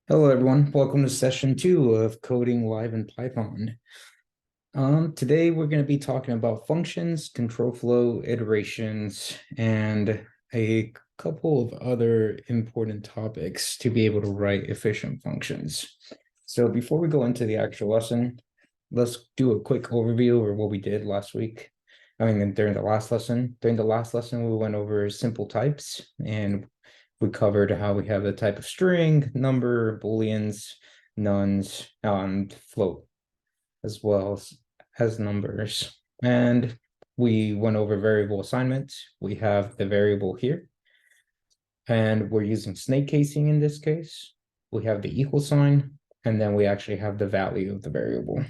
Hello, everyone. Welcome to session 2 of Coding Live in Python. Today we're going to be talking about functions, control flow, iterations, and a couple of other important topics to be able to write efficient functions. So before we go into the actual lesson, let's do a quick overview of what we did last week. During the last lesson. During the last lesson, we went over simple types, and we covered how we have the type of string, number, booleans, nuns, and float, as well as numbers. And we went over variable assignments. We have the variable here, and we're using snake casing in this case. We have the equal sign, and then we actually have the value of the variable.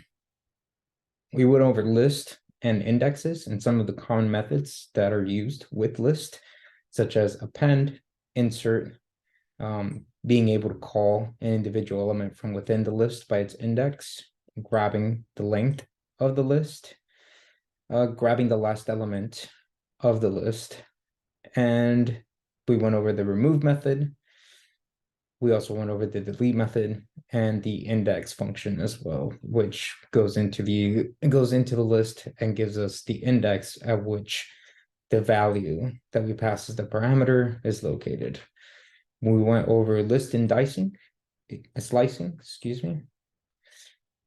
We went over list and indexes and some of the common methods that are used with list, such as append, insert, being able to call an individual element from within the list by its index, grabbing the length of the list, grabbing the last element of the list, and we went over the remove method. We also went over the delete method and the index function as well, which goes into the list and gives us the index at which the value that we pass as the parameter is located. We went over list and slicing, excuse me.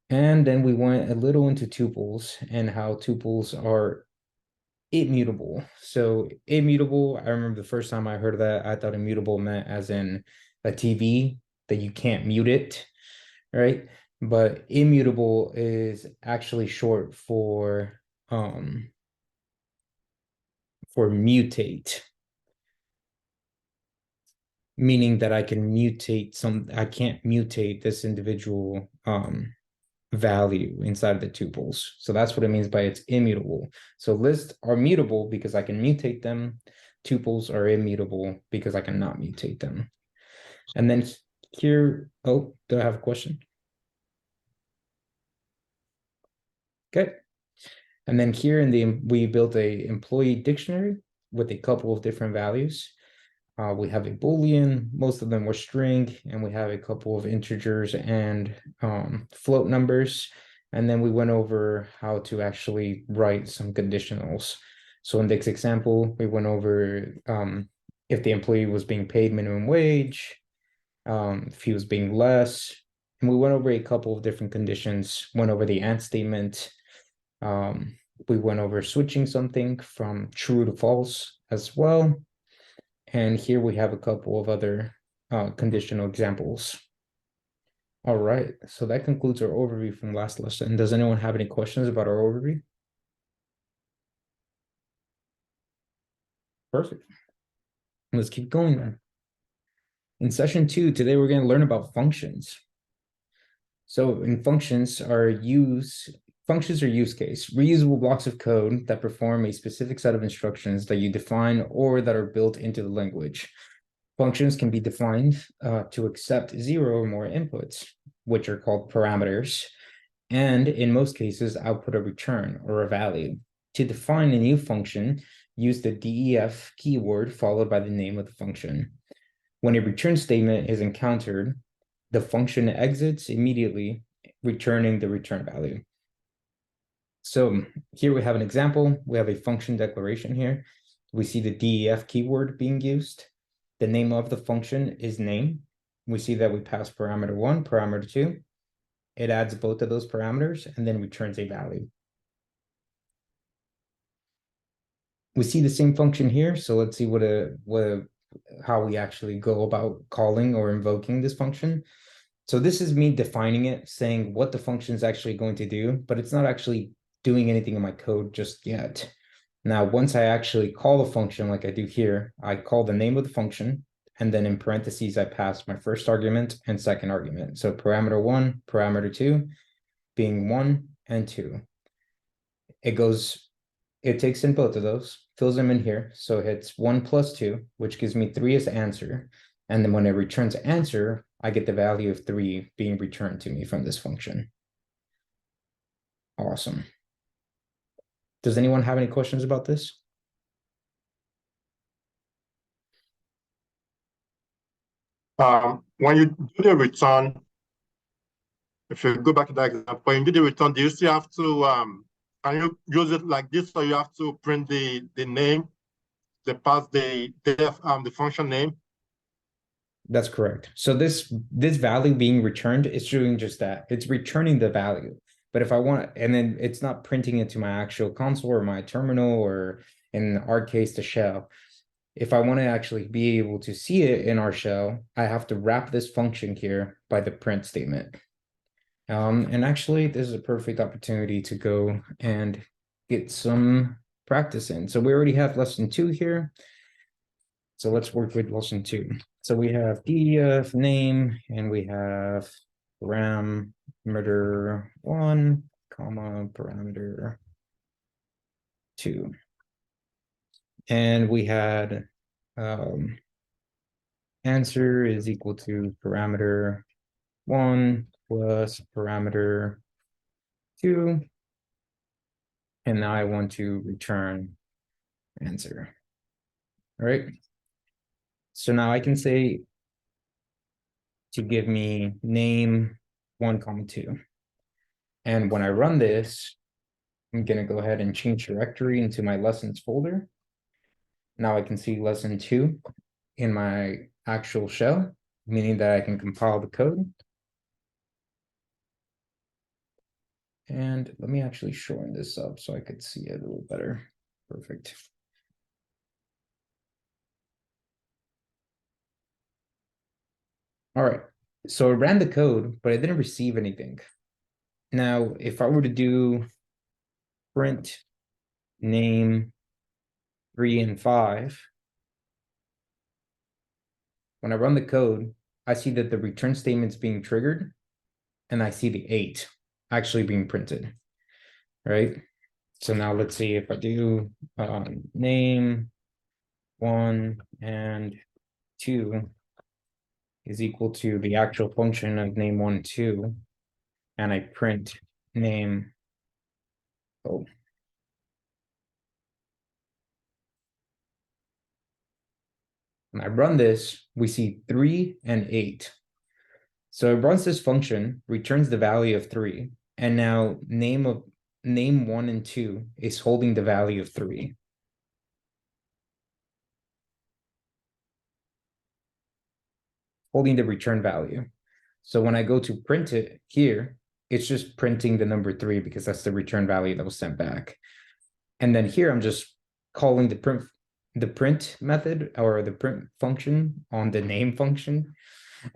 And then we went a little into tuples and how tuples are immutable. So immutable, I remember the first time I heard of that, I thought immutable meant as in a TV that you can't mute it, right? But immutable is actually short for mutate, meaning that I can't mutate this individual value inside of the tuples. So that's what it means by it's immutable. So lists are mutable because I can mutate them. Tuples are immutable because I cannot mutate them. And then here, do I have a question? Good. And then here we built a employee dictionary with a couple of different values. We have a Boolean, most of them were string, and we have a couple of integers and float numbers. And then we went over how to actually write some conditionals. So in this example, we went over if the employee was being paid minimum wage, if he was being less, and we went over a couple of different conditions, went over the and statement. We went over switching something from true to false as well. And here we have a couple of other conditional examples. All right, so that concludes our overview from last lesson. Does anyone have any questions about our overview? Perfect. Let's keep going then. In session 2, today we're going to learn about functions. So in functions are use case, reusable blocks of code that perform a specific set of instructions that you define or that are built into the language. Functions can be defined to accept 0 or more inputs, which are called parameters, and in most cases, output a return or a value. To define a new function, use the def keyword followed by the name of the function. When a return statement is encountered, the function exits immediately, returning the return value. So here we have an example. We have a function declaration here. We see the def keyword being used. The name of the function is name. We see that we pass parameter 1, parameter 2. It adds both of those parameters and then returns a value. We see the same function here. So let's see how we actually go about calling or invoking this function. So this is me defining it, saying what the function is actually going to do, but it's not actually doing anything in my code just yet. Now, once I actually call the function like I do here, I call the name of the function, and then in parentheses, I pass my first argument and second argument. So parameter 1, parameter 2, being 1 and 2. It takes in both of those, fills them in here. So it hits 1 plus 2, which gives me 3 as answer. And then when it returns answer, I get the value of 3 being returned to me from this function. Awesome. Does anyone have any questions about this? when you do the return, if you go back to that example, when you do the return, do you still have to can you use it like this, or you have to print the name, the pass, the function name? That's correct. So this value being returned, it's doing just that. It's returning the value. But if I want, and then it's not printing it to my actual console or my terminal, or in our case, the shell. If I want to actually be able to see it in our shell, I have to wrap this function here by the print statement. And actually, this is a perfect opportunity to go and get some practice in. So we already have lesson 2 here. So let's work with lesson 2. So we have PDF name, and we have parameter 1, comma, parameter 2. And we had answer is equal to parameter 1 plus parameter 2. And now I want to return answer. All right. So now I can say to give me name 1, comma 2. And when I run this, I'm going to go ahead and change directory into my lessons folder. Now I can see lesson 2 in my actual shell, meaning that I can compile the code. And let me actually shorten this up so I could see it a little better. Perfect. All right. So I ran the code, but I didn't receive anything. Now, if I were to do print name 3 and 5, when I run the code, I see that the return statement's being triggered, and I see the 8 actually being printed, right? So now let's see if I do name 1 and 2 is equal to the actual function of name 1, 2, and I print name, oh, when I run this, we see 3 and 8. So it runs this function, returns the value of 3, and now name 1 and 2 is holding the value of 3. Holding the return value. So when I go to print it here, it's just printing the number 3 because that's the return value that was sent back. And then here I'm just calling the print method or the print function on the name function,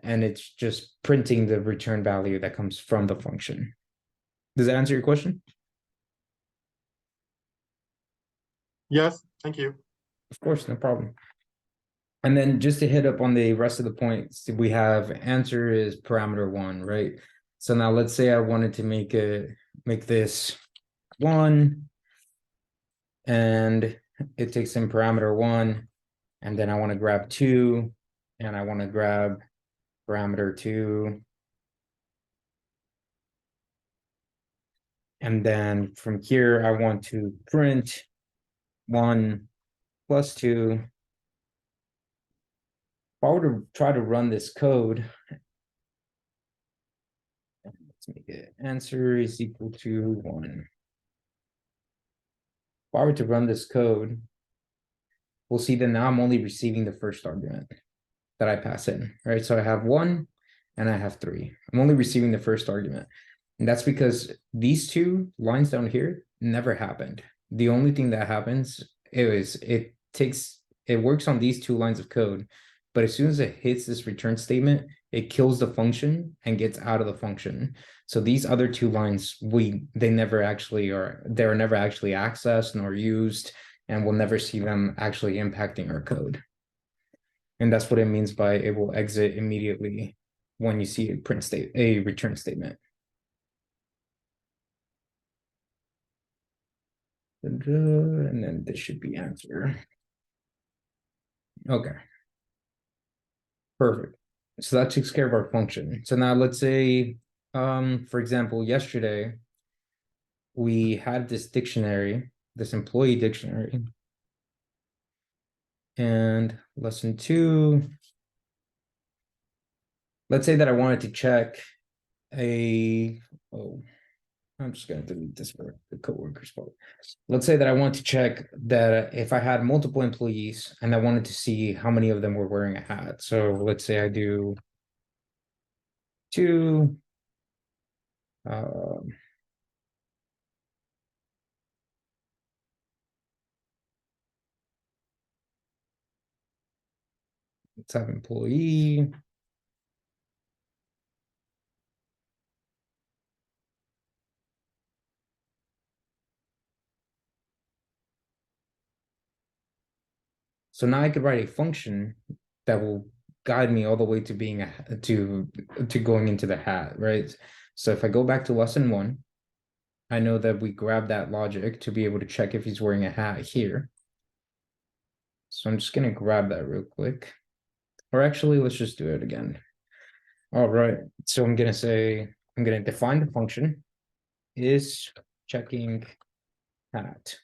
and it's just printing the return value that comes from the function. Does that answer your question? Yes, thank you. Of course, no problem. And then just to hit up on the rest of the points, we have answer is parameter 1, right? So now let's say I wanted to make this 1, and it takes in parameter 1, and then I want to grab 2, and I want to grab parameter 2. And then from here, I want to print 1 plus 2. If I were to try to run this code, let's make it answer is equal to 1. If I were to run this code, we'll see that now I'm only receiving the first argument that I pass in, right? So I have 1 and I have 3. I'm only receiving the first argument. And that's because these 2 lines down here never happened. The only thing that happens is it works on these 2 lines of code, but as soon as it hits this return statement, it kills the function and gets out of the function. So these other 2 lines, they're never actually accessed nor used, and we'll never see them actually impacting our code. And that's what it means by it will exit immediately when you see a return statement. And then this should be answer. Okay. Perfect. So that takes care of our function. So now let's say, for example, yesterday, we had this dictionary, this employee dictionary. And lesson 2, let's say that I wanted to check oh, I'm just going to delete this for the coworkers part. Let's say that I want to check that if I had multiple employees and I wanted to see how many of them were wearing a hat. So let's say I do two, let's have employee. So now I could write a function that will guide me all the way to being to going into the hat, right? So if I go back to lesson 1, I know that we grab that logic to be able to check if he's wearing a hat here. So I'm just going to grab that real quick. Or actually, let's just do it again. All right. So I'm going to define the function is checking hat.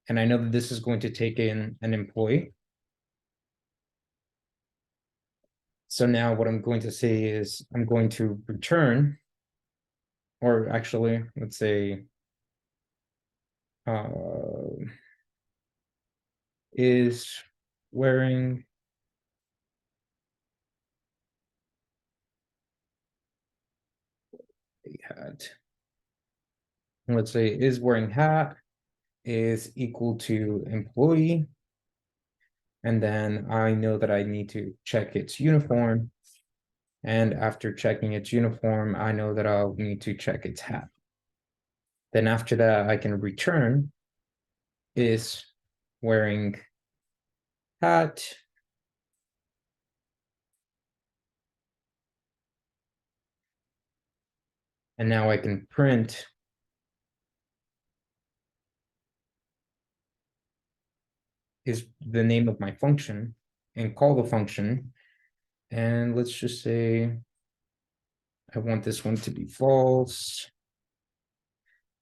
And I know that this is going to take in an employee. So now what I'm going to say is I'm going to return, or actually, let's say, is wearing a hat. Let's say is wearing hat is equal to employee. And then I know that I need to check its uniform. And after checking its uniform, I know that I'll need to check its hat. Then after that, I can return is wearing hat. And now I can print is the name of my function and call the function. And let's just say I want this one to be false.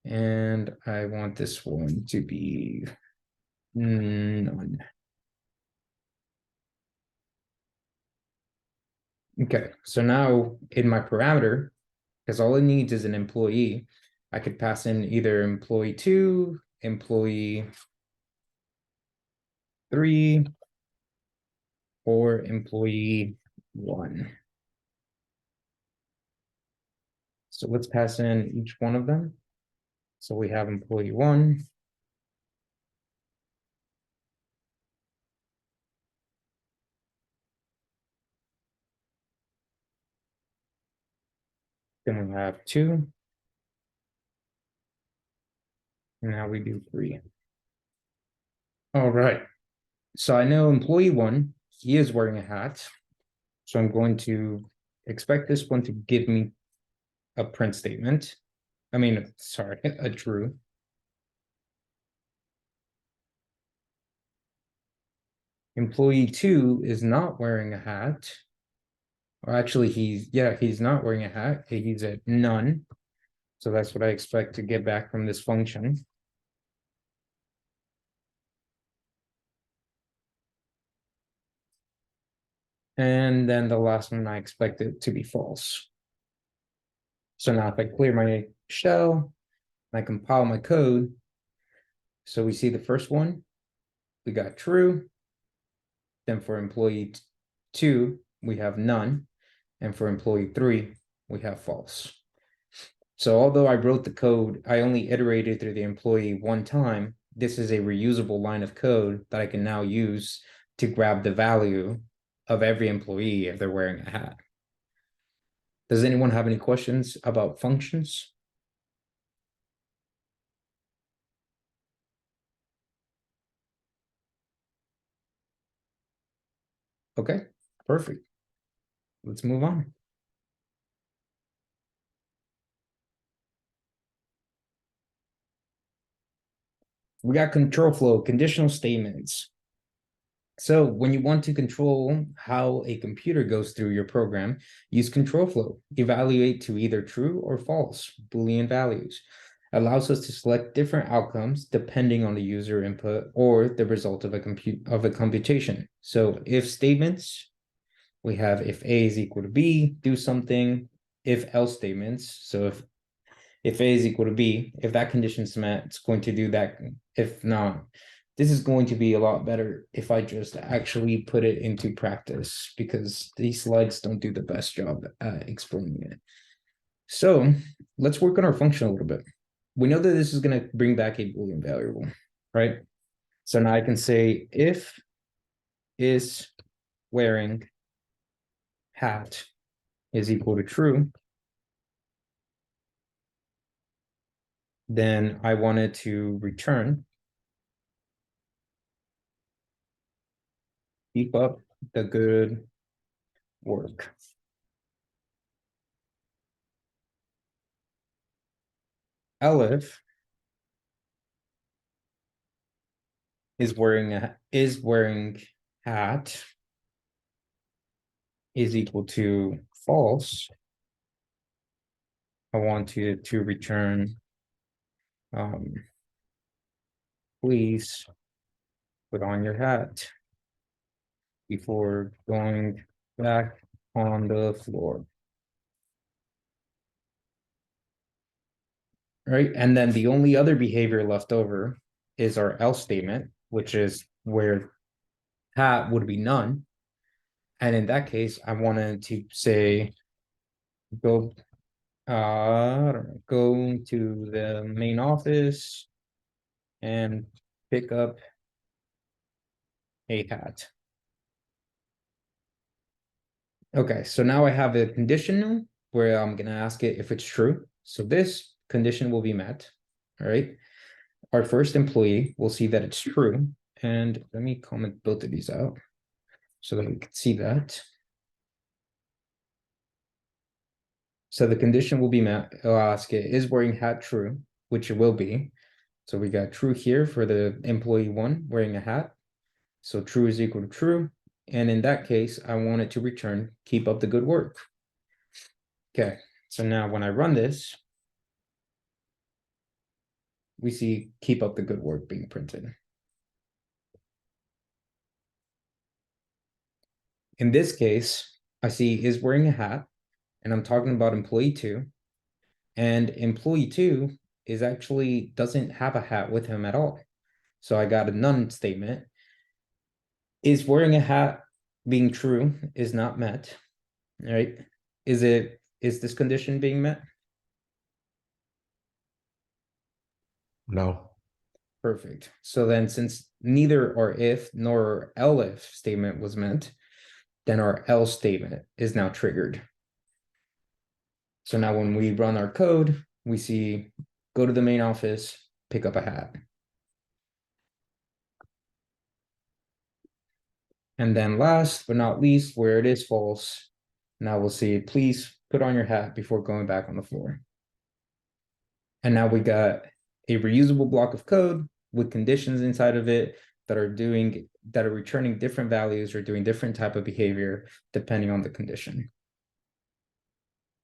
And I want this one to be none. Okay, so now in my parameter, because all it needs is an employee, I could pass in either employee 2, employee 3, or employee 1. So let's pass in each one of them. So we have employee 1. Then we have 2. And now we do 3. All right. So I know employee 1, he is wearing a hat. So I'm going to expect this one to give me a print statement. I mean, sorry, a true. Employee 2 is not wearing a hat. Or actually, he's not wearing a hat. He's at none. So that's what I expect to get back from this function. And then the last one, I expect it to be false. So now if I clear my shell, I compile my code. So we see the first one, we got true. Then for employee 2, we have none. And for employee 3, we have false. So although I wrote the code, I only iterated through the employee one time. This is a reusable line of code that I can now use to grab the value of every employee if they're wearing a hat. Does anyone have any questions about functions? Okay, perfect. Let's move on. We got control flow, conditional statements. So when you want to control how a computer goes through your program, use control flow. Evaluate to either true or false Boolean values. Allows us to select different outcomes depending on the user input or the result of a computation. So if statements, we have if A is equal to B, do something, if else statements. So if A is equal to B, if that condition is met, it's going to do that. If not, this is going to be a lot better if I just actually put it into practice, because these slides don't do the best job at explaining it. So let's work on our function a little bit. We know that this is going to bring back a Boolean variable, right? So now I can say if is wearing hat is equal to true, then I wanted to return keep up the good work. Elif is wearing hat is equal to false. I want to return please put on your hat before going back on the floor. Right, and then the only other behavior left over is our else statement, which is where hat would be none. And in that case, I wanted to say go go to the main office and pick up a hat. Okay, so now I have a condition where I'm gonna ask it if it's true. So this condition will be met. All right. Our first employee will see that it's true. And let me comment both of these out so that we can see that. So the condition will be met. I'll ask it, is wearing hat true, which it will be. So we got true here for the employee one wearing a hat. So true is equal to true. And in that case, I want it to return, keep up the good work. Okay, so now when I run this, we see keep up the good work being printed. In this case, I see is wearing a hat, and I'm talking about employee two. And employee two is actually doesn't have a hat with him at all. So I got a none statement. Is wearing a hat being true is not met, right? Is this condition being met? No. Perfect. So then since neither our if nor elif statement was met, then our else statement is now triggered. So now when we run our code, we see go to the main office, pick up a hat. And then last but not least, where it is false, now we'll see, please put on your hat before going back on the floor. And now we got a reusable block of code with conditions inside of it that are returning different values or doing different type of behavior depending on the condition.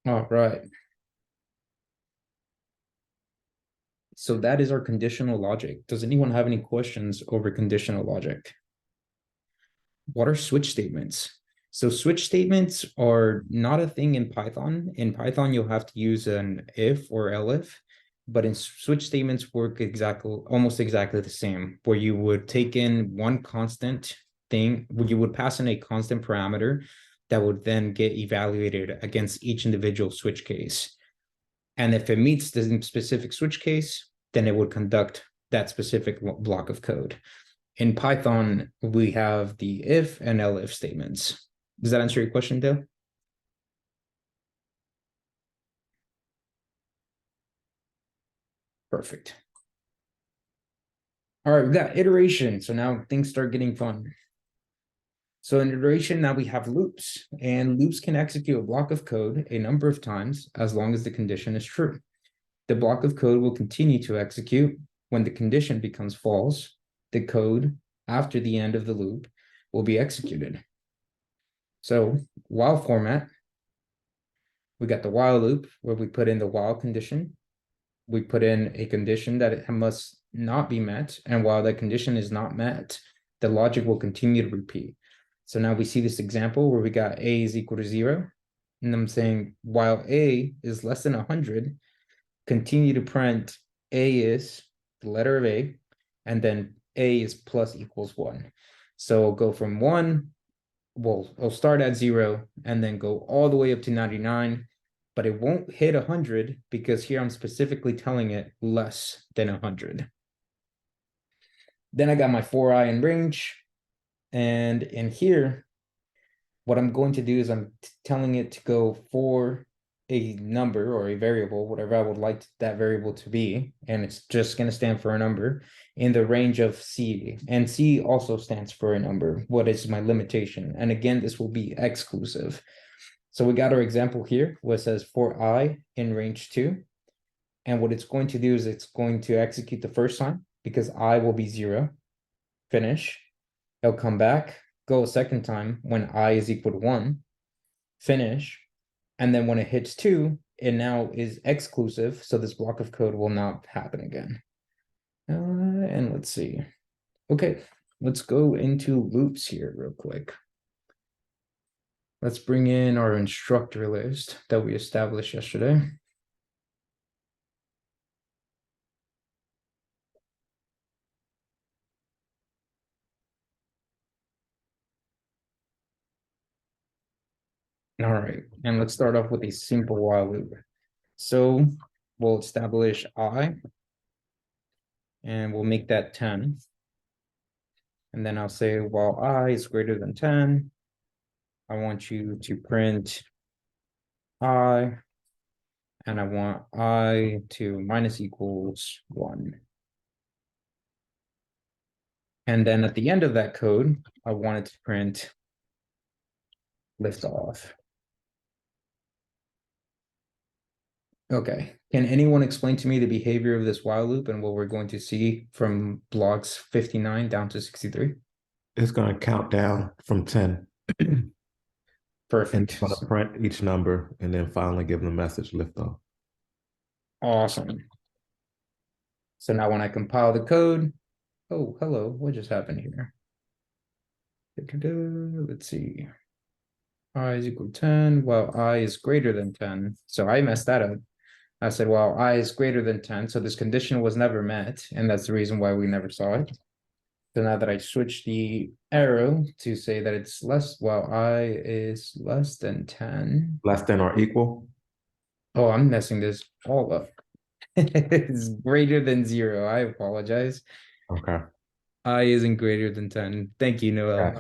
All right. So that is our conditional logic. Does anyone have any questions over conditional logic? What are switch statements? So switch statements are not a thing in Python. In Python, you'll have to use an if or elif, but in switch statements work almost exactly the same, where you would take in one constant thing, where you would pass in a constant parameter that would then get evaluated against each individual switch case. And if it meets the specific switch case, then it would conduct that specific block of code. In Python, we have the if and elif statements. Does that answer your question, Dale? Perfect. All right, we got iteration. So now things start getting fun. So in iteration, now we have loops, and loops can execute a block of code a number of times as long as the condition is true. The block of code will continue to execute when the condition becomes false. The code after the end of the loop will be executed. So while format, we got the while loop where we put in the while condition. We put in a condition that it must not be met. And while that condition is not met, the logic will continue to repeat. So now we see this example where we got a is equal to 0. And I'm saying while a is less than 100, continue to print a is the letter of a, and then a is plus equals 1. So we'll go from 1, it'll start at 0 and then go all the way up to 99, but it won't hit 100 because here I'm specifically telling it less than 100. Then I got my for I in range, and in here, what I'm going to do is I'm telling it to go for a number or a variable, whatever I would like that variable to be, and it's just going to stand for a number in the range of C, and C also stands for a number. What is my limitation? And again, this will be exclusive. So we got our example here where it says for I in range 2, and what it's going to do is it's going to execute the first time because I will be 0, finish. It'll come back, go a second time when I is equal to 1, finish, and then when it hits 2, it now is exclusive, so this block of code will not happen again. And let's see. Okay, let's go into loops here real quick. Let's bring in our instructor list that we established yesterday. All right, and let's start off with a simple while loop. So we'll establish I, and we'll make that 10. And then I'll say, while I is greater than 10, I want you to print I, and I want I to minus equals 1. And then at the end of that code, I want it to print lift off. Okay, can anyone explain to me the behavior of this while loop and what we're going to see from blocks 59 down to 63? It's going to count down from 10 and Perfect. it's going to print each number and then finally give the message lift off. Awesome. So now when I compile the code, oh, hello, what just happened here? Let's see. I is equal to 10, while I is greater than 10. So I messed that up. I said, well, I is greater than 10. So this condition was never met. And that's the reason why we never saw it. So now that I switch the arrow to say that it's less, well, I is less than 10. Less than or equal? Oh, I'm messing this all up. It's greater than 0. I apologize. Okay. I isn't greater than 10. Thank you, Noel.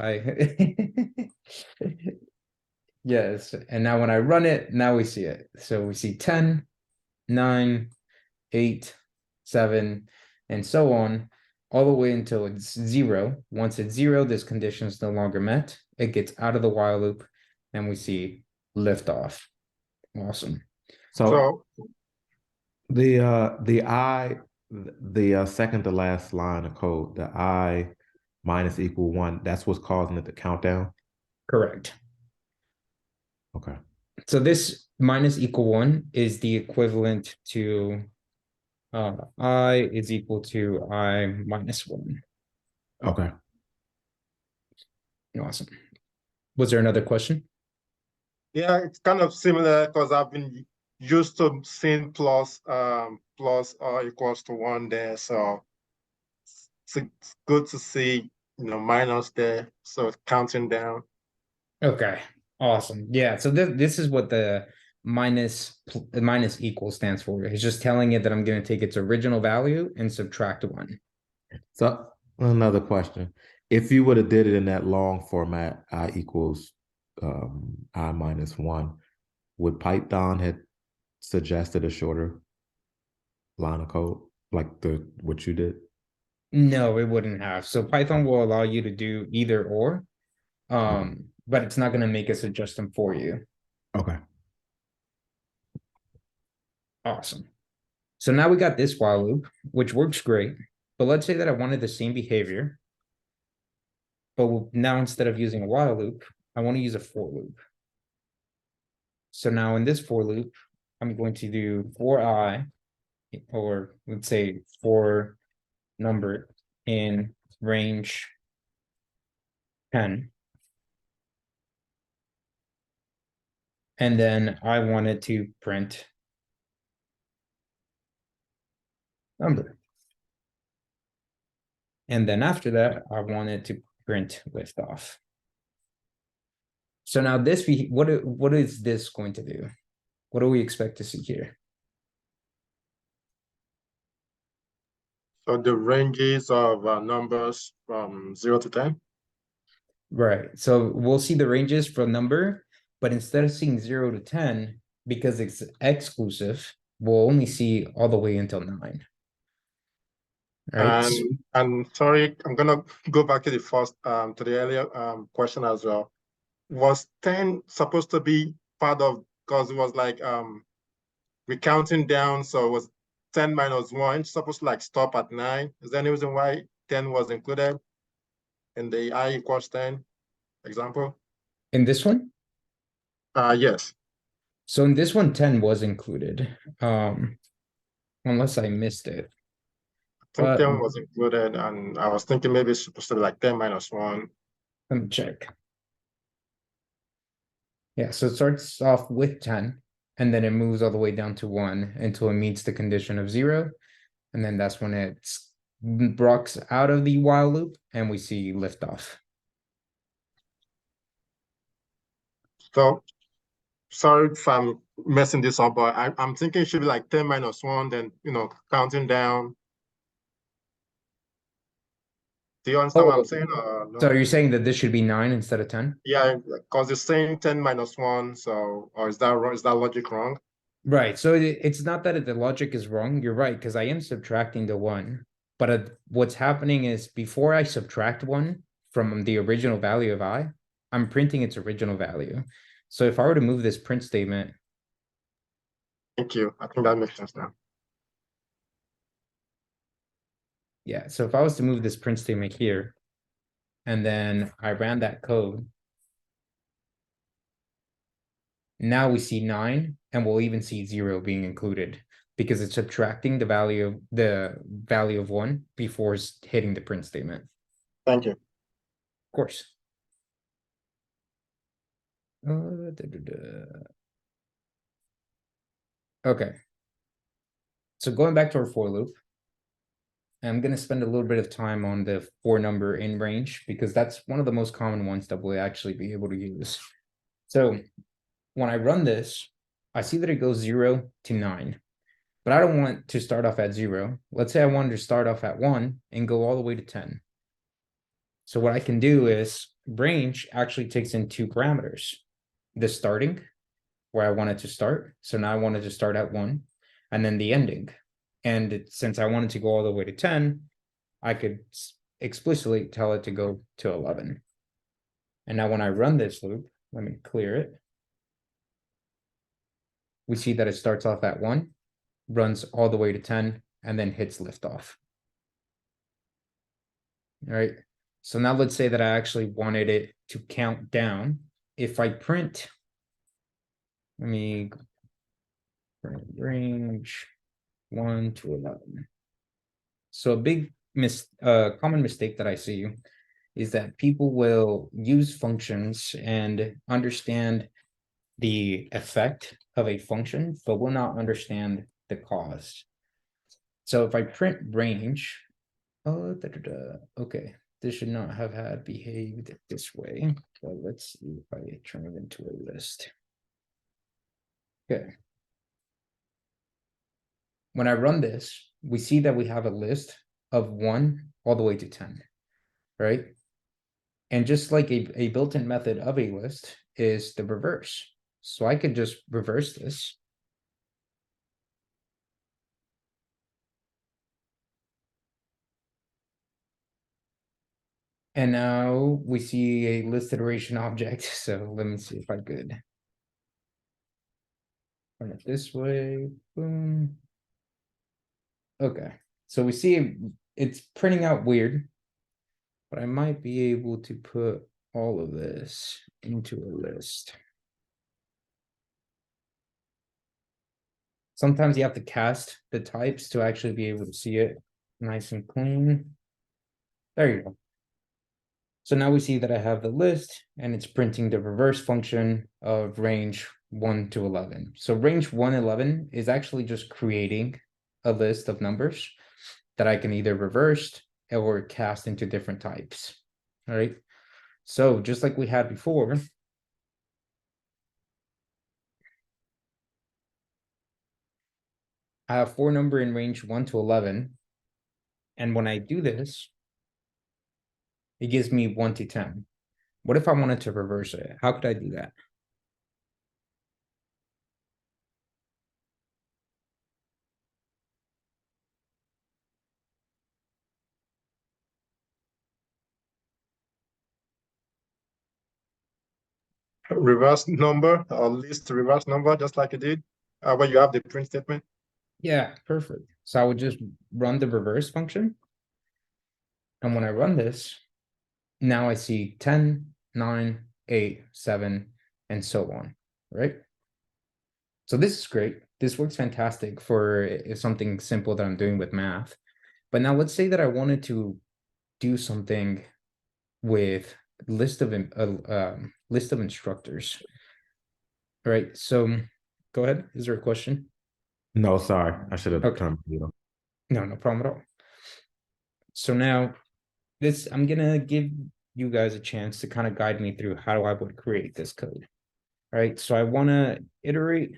Yes. And now when I run it, now we see it. So we see 10, 9, 8, 7, and so on, all the way until it's 0. Once it's 0, this condition is no longer met. It gets out of the while loop, and we see lift off. Awesome. So the second to last line of code, the I minus equal 1, that's what's causing it to count down? Correct. Okay. So this minus equal 1 is the equivalent to I is equal to I minus 1. Okay. Awesome. Was there another question? Yeah, it's kind of similar because I've been used to seeing plus or equals to 1 there. So it's good to see, minus there. So it's counting down. Okay, awesome. Yeah, so this is what the minus equal stands for. It's just telling it that I'm going to take its original value and subtract 1. So another question. If you would have did it in that long format, I equals I minus 1, would Python had suggested a shorter line of code like what you did? No, it wouldn't have. So Python will allow you to do either or, but it's not going to make us adjust them for you. Okay. Awesome. So now we got this while loop, which works great. But let's say that I wanted the same behavior, but now instead of using a while loop, I want to use a for loop. So now in this for loop, I'm going to do for I, or let's say for number in range 10. And then I wanted to print number. And then after that, I wanted to print liftoff. So now this, what is this going to do? What do we expect to see here? So the ranges of numbers from 0 to 10. Right. So we'll see the ranges for number, but instead of seeing 0 to 10, because it's exclusive, we'll only see all the way until 9. Right. And sorry, I'm gonna go back to the first to the earlier question as well. Was 10 supposed to be part of, because it was like we're counting down, so it was 10 minus 1 supposed to like stop at 9. Is there any reason why 10 was included in the I equals 10 example? In this one? Yes. So in this one, 10 was included. Unless I missed it. I think But 10 was included, and I was thinking maybe it's supposed to be like 10 minus 1. let me check. Yeah, so it starts off with 10, and then it moves all the way down to 1 until it meets the condition of 0. And then that's when it's rocks out of the while loop and we see liftoff. So sorry if I'm messing this up, but I'm thinking it should be like 10 minus 1, then, counting down. Do you understand what I'm saying? No? So you're saying that this should be 9 instead of 10? Yeah, because it's saying 10 minus 1, so, or is that wrong? Is that logic wrong? Right. So it's not that the logic is wrong. You're right, because I am subtracting the 1. But what's happening is before I subtract 1 from the original value of I, I'm printing its original value. So if I were to move this print statement. Thank you. I think that makes sense now. Yeah, so if I was to move this print statement here, and then I ran that code, now we see 9, and we'll even see 0 being included because it's subtracting the value of 1 before hitting the print statement. Thank you. Of course. Okay. So going back to our for loop, I'm going to spend a little bit of time on the for number in range because that's one of the most common ones that we'll actually be able to use. So when I run this, I see that it goes 0 to 9, but I don't want to start off at 0. Let's say I wanted to start off at 1 and go all the way to 10. So what I can do is range actually takes in 2 parameters. The starting, where I wanted to start. So now I wanted to start at 1, and then the ending. And since I wanted to go all the way to 10, I could explicitly tell it to go to 11. And now when I run this loop, let me clear it. We see that it starts off at 1, runs all the way to 10, and then hits liftoff. All right. So now let's say that I actually wanted it to count down. If I print, let me print range 1 to 11. So a big common mistake that I see is that people will use functions and understand the effect of a function, but will not understand the cause. So if I print range, okay, this should not have had behaved this way. So let's see if I turn it into a list. Okay. When I run this, we see that we have a list of 1 all the way to 10, right? And just like a built-in method of a list is the reverse. So I could just reverse this. And now we see a list iteration object. So let me see if I could run it this way. Boom. Okay. So we see it's printing out weird, but I might be able to put all of this into a list. Sometimes you have to cast the types to actually be able to see it nice and clean. There you go. So now we see that I have the list and it's printing the reverse function of range 1 to 11. So range 111 is actually just creating a list of numbers that I can either reverse or cast into different types. All right. So just like we had before, I have 4 number in range 1 to 11. And when I do this, it gives me 1 to 10. What if I wanted to reverse it? How could I do that? Reverse number or list reverse number, just like you did when you have the print statement. Yeah, perfect. So I would just run the reverse function. And when I run this, now I see 10, 9, 8, 7, and so on, right? So this is great. This works fantastic for something simple that I'm doing with math. But now let's say that I wanted to do something with list of instructors. All right. So go ahead. Is there a question? No, sorry. I should have Okay. turned you know. No, no problem at all. So now this, I'm gonna give you guys a chance to kind of guide me through how I would create this code. All right. So I want to iterate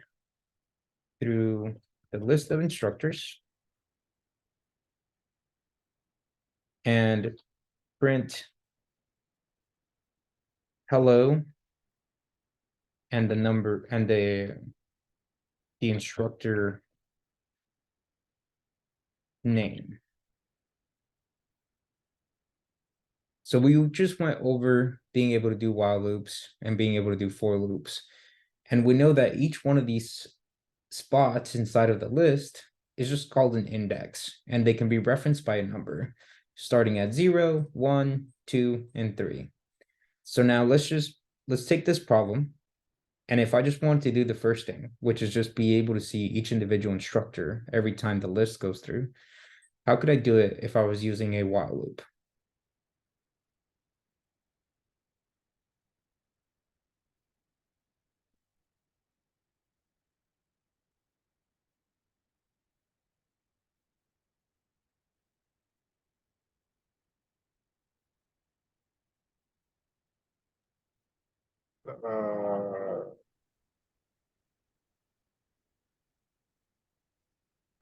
through the list of instructors and print hello and the number and the instructor name. So we just went over being able to do while loops and being able to do for loops. And we know that each one of these spots inside of the list is just called an index, and they can be referenced by a number starting at 0, 1, 2, and 3. So now let's take this problem. And if I just want to do the first thing, which is just be able to see each individual instructor every time the list goes through, how could I do it if I was using a while loop?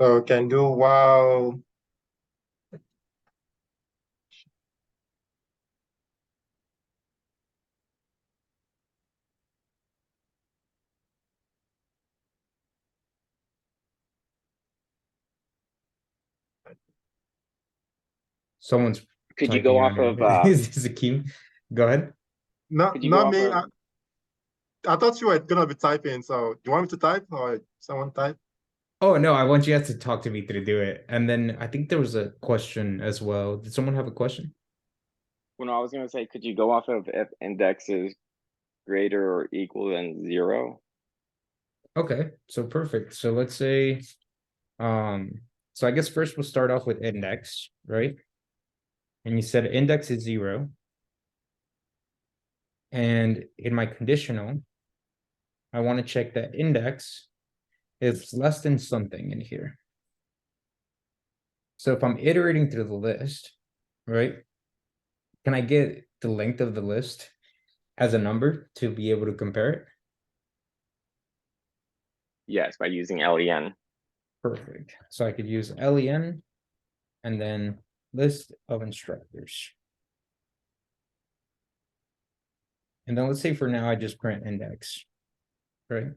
So can do while Someone's Could you typing go on off it. of Is this a key? Go ahead. could you go not off me. of I thought you were gonna be typing. So do you want me to type or someone type? Oh no, I want you guys to talk to me to do it. And then I think there was a question as well. Did someone have a question? well, no, I was gonna say, could you go off of if index is greater or equal than 0? Okay, so perfect. So let's say, so I guess first we'll start off with index, right? And you said index is 0. And in my conditional, I want to check that index is less than something in here. So if I'm iterating through the list, right? Can I get the length of the list as a number to be able to compare it? Yes, by using len. Perfect. So I could use len and then list of instructors. And then let's say for now, I just print index, right?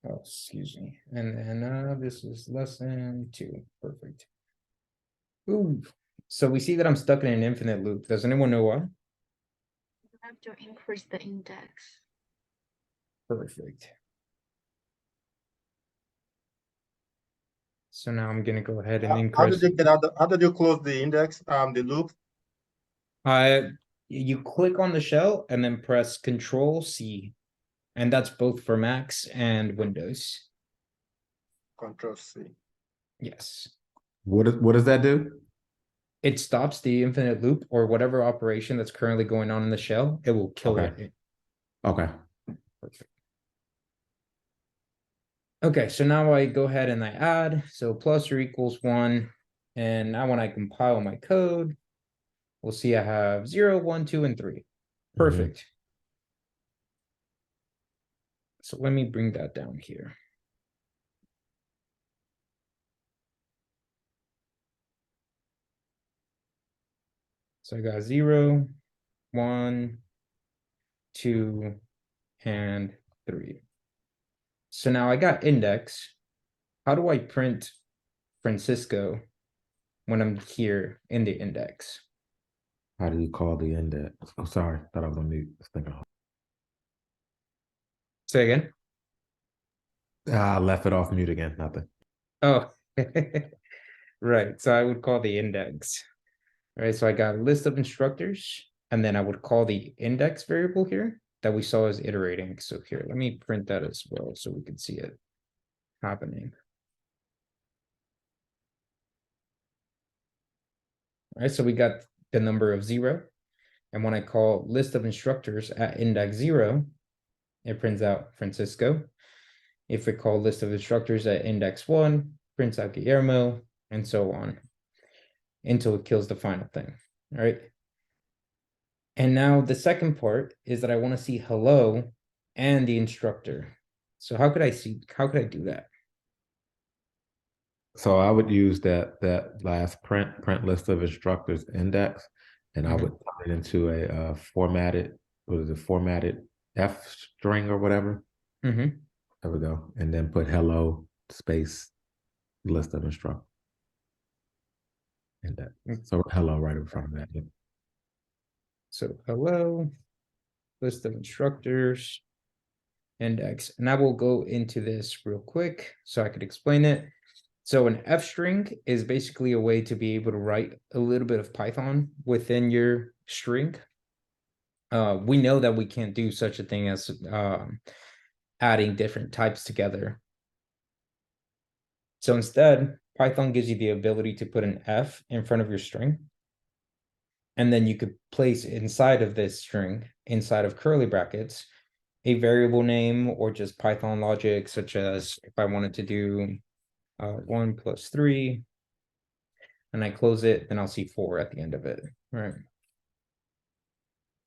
Oh, excuse me. And then this is less than 2. Perfect. Ooh. So we see that I'm stuck in an infinite loop. Does anyone know why? You have to increase the index. Perfect. So now I'm gonna go ahead and How increase. did you get out? How did you close the index? The loop. You click on the shell and then press Control C, and that's both for Macs and Windows. Control C. Yes. What does that do? It stops the infinite loop or whatever operation that's currently going on in the shell. It will kill Okay. it. Okay. Perfect. Okay, so now I go ahead and I add, so plus or equals 1. And now when I compile my code, we'll see I have 0, 1, 2, and 3. Perfect. So let me bring that down here. So I got 0, 1, 2, and 3. So now I got index. How do I print Francisco when I'm here in the index? How do you call the index? Oh, sorry, thought I was on mute. I was thinking. Say again. I left it off mute again. Nothing. Oh, right. So I would call the index. Right. So I got a list of instructors, and then I would call the index variable here that we saw as iterating. So here, let me print that as well so we can see it happening. All right. So we got the number of 0. And when I call list of instructors at index 0, it prints out Francisco. If we call list of instructors at index 1, prints out Guillermo, and so on until it kills the final thing. All right. And now the second part is that I want to see hello and the instructor. So how could I do that? So I would use that last print list of instructors index, and I would put it into a formatted, what is it, formatted F string or whatever. Mm-hmm. There we go. And then put hello space list of instructors. Index. So hello right in front of that. Yeah. So hello, list of instructors, index. And I will go into this real quick so I could explain it. So an F string is basically a way to be able to write a little bit of Python within your string. We know that we can't do such a thing as adding different types together. So instead, Python gives you the ability to put an F in front of your string. And then you could place inside of this string, inside of curly brackets, a variable name or just Python logic, such as if I wanted to do 1 plus 3, and I close it, then I'll see 4 at the end of it, right?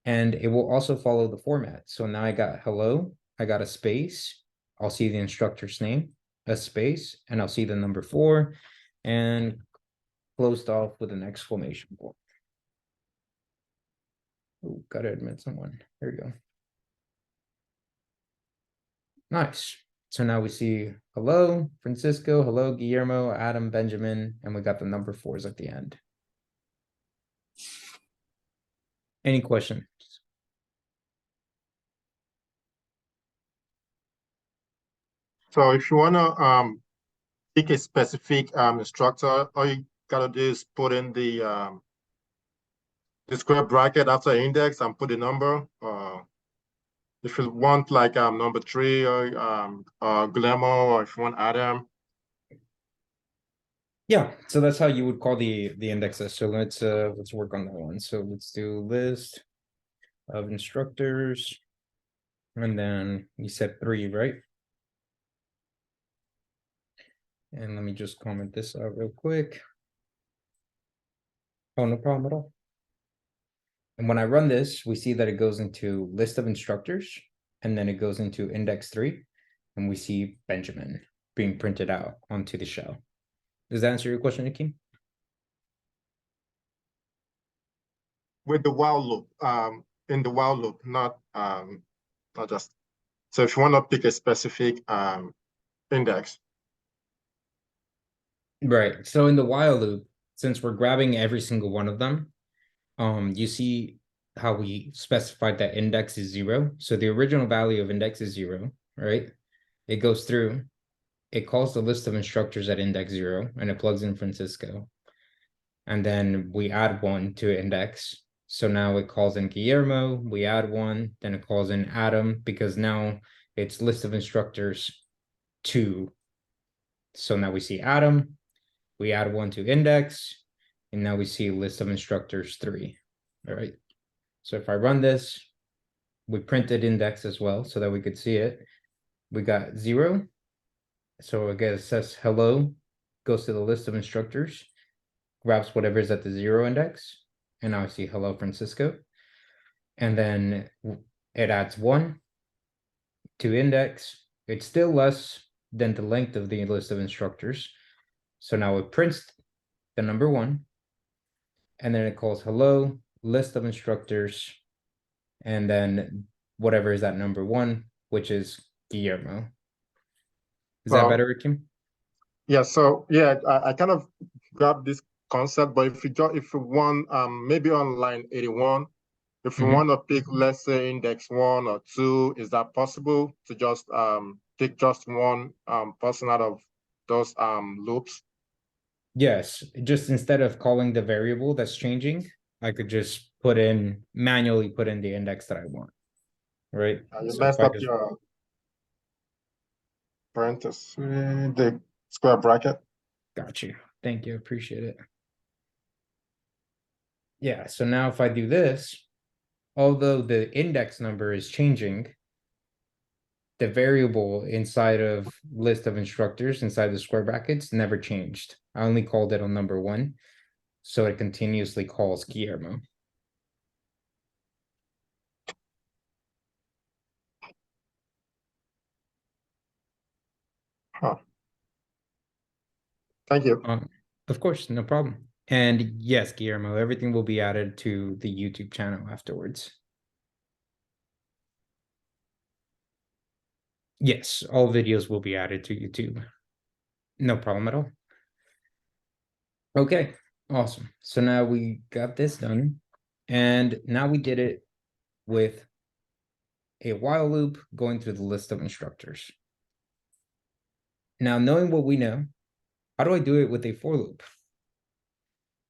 And it will also follow the format. So now I got hello, I got a space, I'll see the instructor's name, a space, and I'll see the number 4, and closed off with an exclamation point. Oh, gotta admit someone. There we go. Nice. So now we see hello, Francisco, hello, Guillermo, Adam, Benjamin, and we got the number 4s at the end. Any questions? So if you wanna pick a specific instructor, all you gotta do is put in the square bracket after index and put the number. If you want like number 3 or Guillermo, or if you want Adam. Yeah, so that's how you would call the indexes. So let's work on that one. So let's do list of instructors, and then you said 3, right? And let me just comment this out real quick. Oh, no problem at all. And when I run this, we see that it goes into list of instructors, and then it goes into index 3, and we see Benjamin being printed out onto the shell. Does that answer your question, Akeem? With the while loop, in the while loop, not just. So if you want to pick a specific index. Right. So in the while loop, since we're grabbing every single one of them, you see how we specified that index is 0. So the original value of index is 0, right? It goes through, it calls the list of instructors at index 0, and it plugs in Francisco. And then we add 1 to index. So now it calls in Guillermo, we add 1, then it calls in Adam, because now it's list of instructors 2. So now we see Adam, we add 1 to index, and now we see list of instructors 3. All right. So if I run this, we printed index as well so that we could see it. We got 0. So again, it says hello, goes to the list of instructors, grabs whatever is at the 0 index, and now I see hello Francisco. And then it adds 1 to index. It's still less than the length of the list of instructors. So now it prints the number 1, and then it calls hello, list of instructors, and then whatever is that number 1, which is Guillermo. Is that better, Kim? Yeah, so yeah, I kind of grabbed this concept, but if you want maybe on line 81, if you want to pick, let's say, index 1 or 2, is that possible to just pick just one person out of those loops? Yes, just instead of calling the variable that's changing, I could just manually put in the index that I want, right? You So messed if I up just, your parenthesis, the square bracket. got you. Thank you, appreciate it. Yeah, so now if I do this, although the index number is changing, the variable inside of list of instructors inside the square brackets never changed. I only called it on number 1, so it continuously calls Guillermo. Huh. Thank you. Of course, no problem. And yes, Guillermo, everything will be added to the YouTube channel afterwards. Yes, all videos will be added to YouTube. No problem at all. Okay, awesome. So now we got this done. And now we did it with a while loop going through the list of instructors. Now, knowing what we know, how do I do it with a for loop?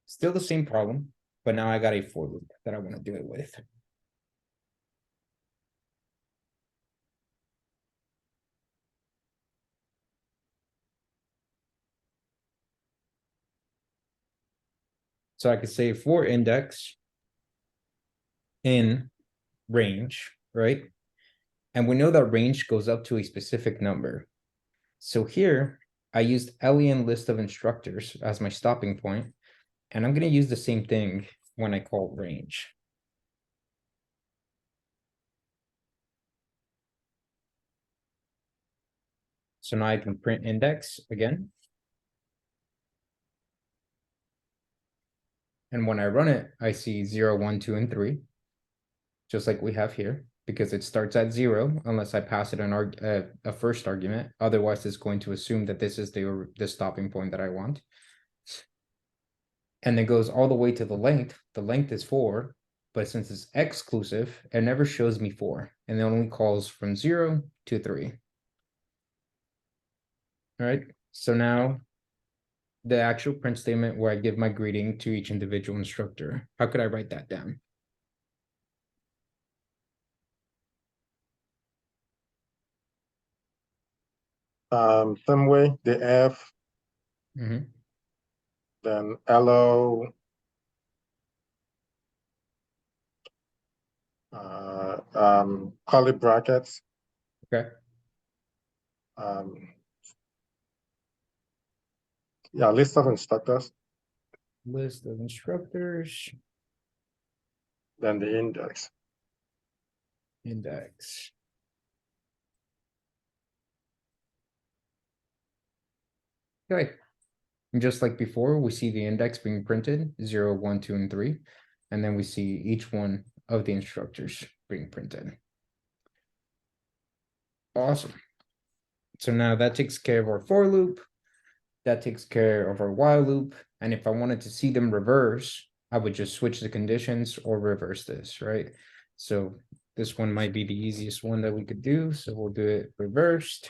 Still the same problem, but now I got a for loop that I want to do it with. So I could say for index in range, right? And we know that range goes up to a specific number. So here I used len list of instructors as my stopping point, and I'm going to use the same thing when I call range. So now I can print index again. And when I run it, I see 0, 1, 2, and 3, just like we have here, because it starts at 0 unless I pass it a first argument. Otherwise, it's going to assume that this is the stopping point that I want. And then goes all the way to the length. The length is 4, but since it's exclusive, it never shows me 4, and it only calls from 0 to 3. All right, so now the actual print statement where I give my greeting to each individual instructor. How could I write that down? Same way, the F, Mm-hmm. then LO, curly brackets. Okay. Yeah, list of instructors, List of instructors, then the index. index. Okay. And just like before, we see the index being printed 0, 1, 2, and 3. And then we see each one of the instructors being printed. Awesome. So now that takes care of our for loop. That takes care of our while loop. And if I wanted to see them reverse, I would just switch the conditions or reverse this, right? So this one might be the easiest one that we could do. So we'll do it reversed.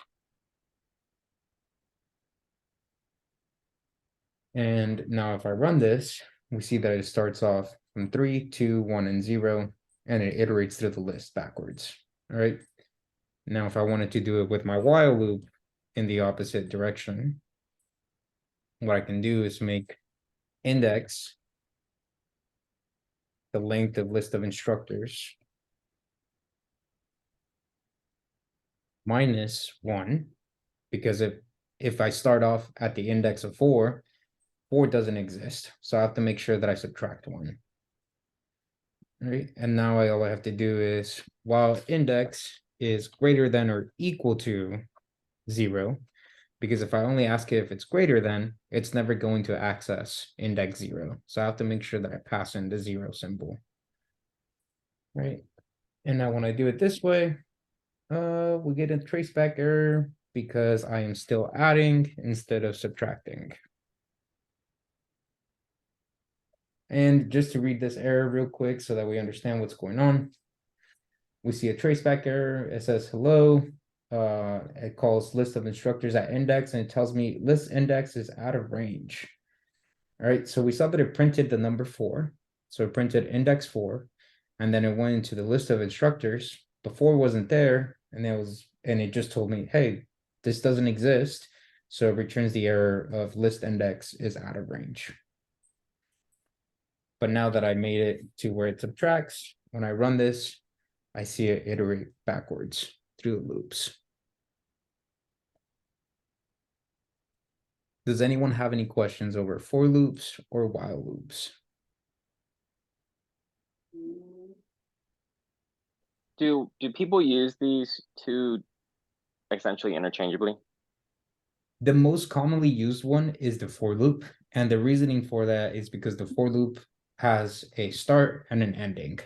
And now if I run this, we see that it starts off from 3, 2, 1, and 0, and it iterates through the list backwards. All right. Now, if I wanted to do it with my while loop in the opposite direction, what I can do is make index the length of list of instructors minus 1, because if I start off at the index of 4, 4 doesn't exist. So I have to make sure that I subtract 1. Right, and now all I have to do is, while index is greater than or equal to 0, because if I only ask it if it's greater than, it's never going to access index 0. So I have to make sure that I pass in the 0 symbol. Right, and now when I do it this way, we get a traceback error because I am still adding instead of subtracting. And just to read this error real quick so that we understand what's going on, we see a traceback error. It says hello. It calls list of instructors at index, and it tells me list index is out of range. All right, so we saw that it printed the number 4. So it printed index 4, and then it went into the list of instructors. The 4 wasn't there, and it just told me, hey, this doesn't exist. So it returns the error of list index is out of range. But now that I made it to where it subtracts, when I run this, I see it iterate backwards through the loops. Does anyone have any questions over for loops or while loops? Do people use these two essentially interchangeably? The most commonly used one is the for loop, and the reasoning for that is because the for loop has a start and an ending,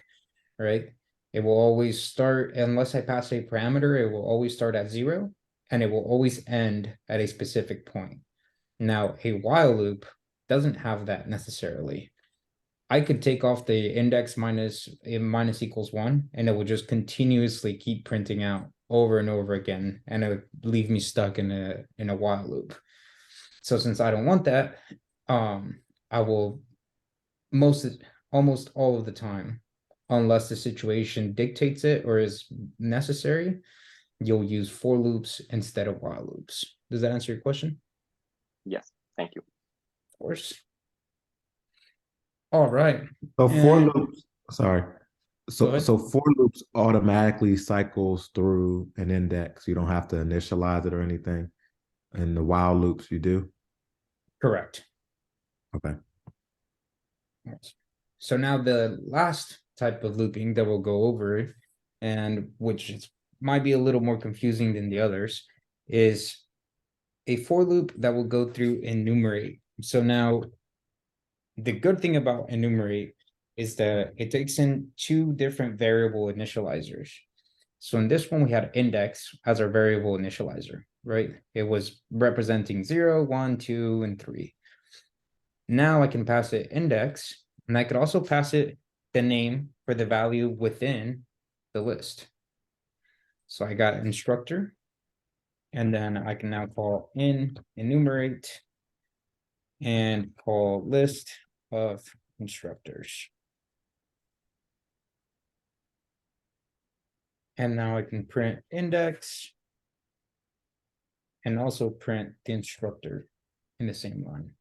right? It will always start, unless I pass a parameter, it will always start at 0, and it will always end at a specific point. Now, a while loop doesn't have that necessarily. I could take off the index minus equals 1, and it will just continuously keep printing out over and over again, and it would leave me stuck in a while loop. So since I don't want that, I will almost all of the time, unless the situation dictates it or is necessary, you'll use for loops instead of while loops. Does that answer your question? Yes, thank you. Of course. All right. So for And- loops, sorry. Go ahead. So for loops automatically cycles through an index. You don't have to initialize it or anything. And the while loops you do. Correct. Okay. So now the last type of looping that we'll go over, and might be a little more confusing than the others, is a for loop that will go through enumerate. So now the good thing about enumerate is that it takes in 2 different variable initializers. So in this one, we had index as our variable initializer, right? It was representing 0, 1, 2, and 3. Now I can pass it index, and I could also pass it the name for the value within the list. So I got instructor, and then I can now call enumerate and call list of instructors. And now I can print index and also print the instructor in the same line.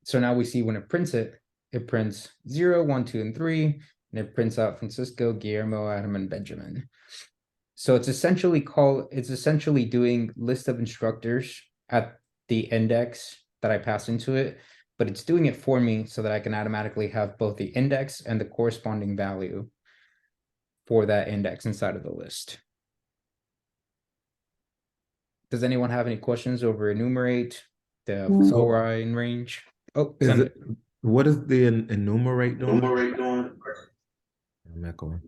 So now we see when it prints 0, 1, 2, and 3, and it prints out Francisco, Guillermo, Adam, and Benjamin. So it's essentially doing list of instructors at the index that I pass into it, but it's doing it for me so that I can automatically have both the index and the corresponding value for that index inside of the list. Does anyone have any questions over enumerate, the for I in range? Oh, what is the enumerate doing? I'm echoing.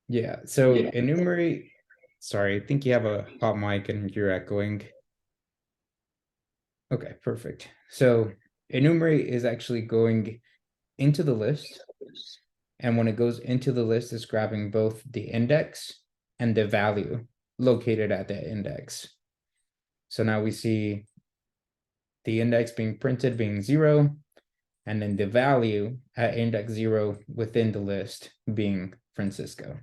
Yeah, so enumerate, sorry, I think you have a hot mic and you're echoing. Okay, perfect. So enumerate is actually going into the list, and when it goes into the list, it's grabbing both the index and the value located at that index. So now we see the index being printed being 0, and then the value at index 0 within the list being Francisco.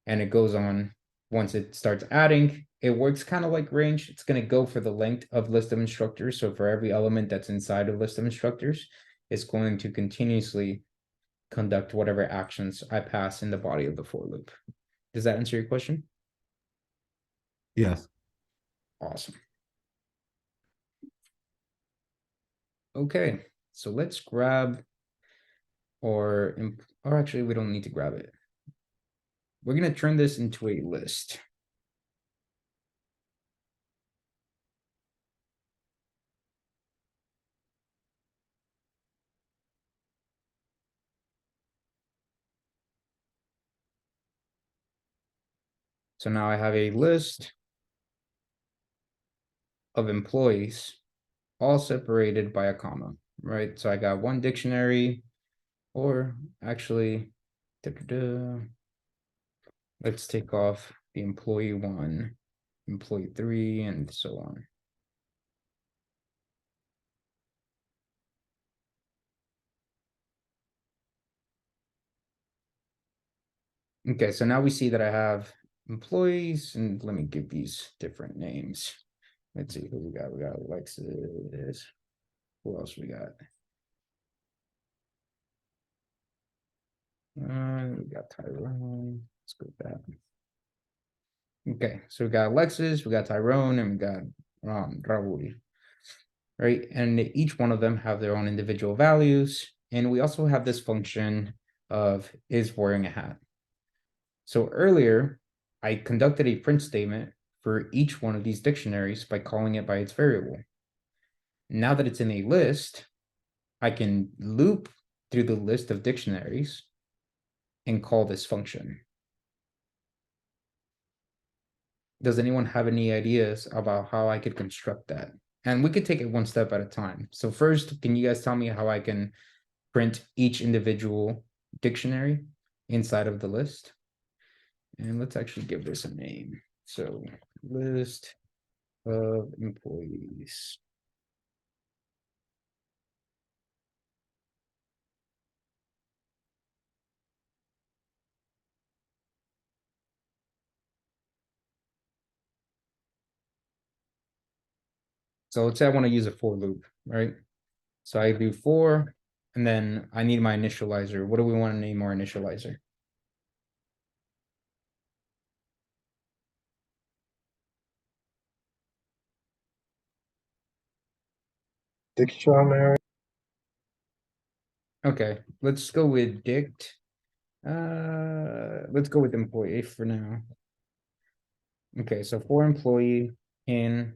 and it goes on. Once it starts adding, it works kind of like range. It's going to go for the length of list of instructors. So for every element that's inside of list of instructors, it's going to continuously conduct whatever actions I pass in the body of the for loop. Does that answer your question? Yes. Awesome. Okay, so let's grab, or actually we don't need to grab it. We're going to turn this into a list. So now I have a list of employees, all separated by a comma, right? So I got one dictionary, or actually, let's take off the employee 1, employee 3, and so on. Okay, so now we see that I have employees, and let me give these different names. Let's see who we got. We got Alexis. Who else we got? We got Tyrone. Let's go with that. Okay, so we got Alexis, we got Tyrone, and we got Raul. Right, and each one of them have their own individual values. And we also have this function of is wearing a hat. So earlier, I conducted a print statement for each one of these dictionaries by calling it by its variable. Now that it's in a list, I can loop through the list of dictionaries and call this function. Does anyone have any ideas about how I could construct that? And we could take it one step at a time. So first, can you guys tell me how I can print each individual dictionary inside of the list? And let's actually give this a name. So list of employees. So let's say I want to use a for loop, right? So I do for, and then I need my initializer. What do we want to name our initializer? Dictionary. Okay, let's go with dict. Let's go with employee for now. Okay, so for employee in,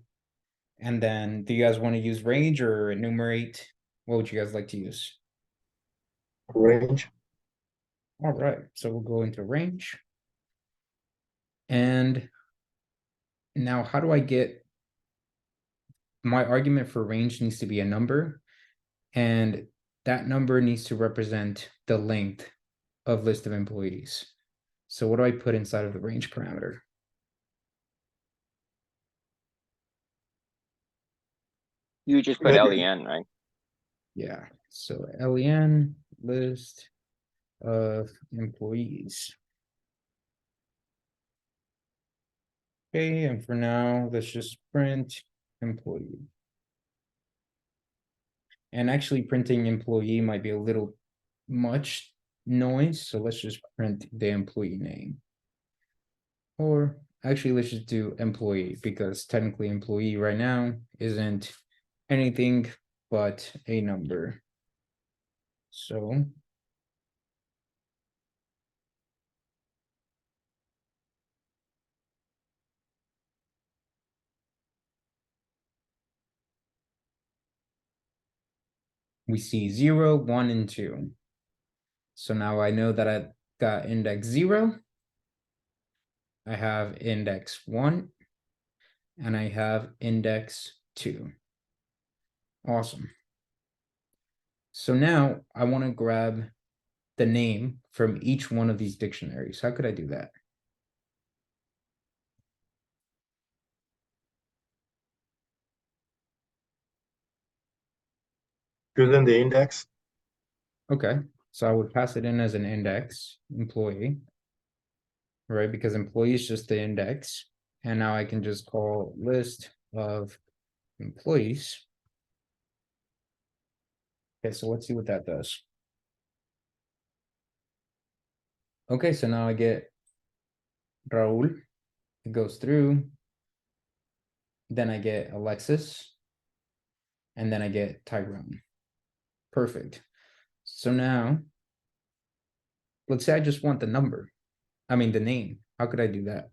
and then do you guys want to use range or enumerate? What would you guys like to use? Range. All right, so we'll go into range. And now how do I get, my argument for range needs to be a number, and that number needs to represent the length of list of employees. So what do I put inside of the range parameter? You just put Maybe- LEN, right? Yeah, so len list of employees. Okay, and for now, let's just print employee. And actually printing employee might be a little much noise, so let's just print the employee name. Or actually, let's just do employee, because technically employee right now isn't anything but a number. So we see 0, 1, and 2. So now I know that I got index 0. I have index 1. And I have index 2. Awesome. So now I want to grab the name from each one of these dictionaries. How could I do that? Using the index. Okay, so I would pass it in as an index employee. right? Because employee is just the index. And now I can just call list of employees. Okay, so let's see what that does. Okay, so now I get Raul. It goes through. Then I get Alexis. And then I get Tyrone. Perfect. So now, let's say I just want the number. I mean, the name. How could I do that?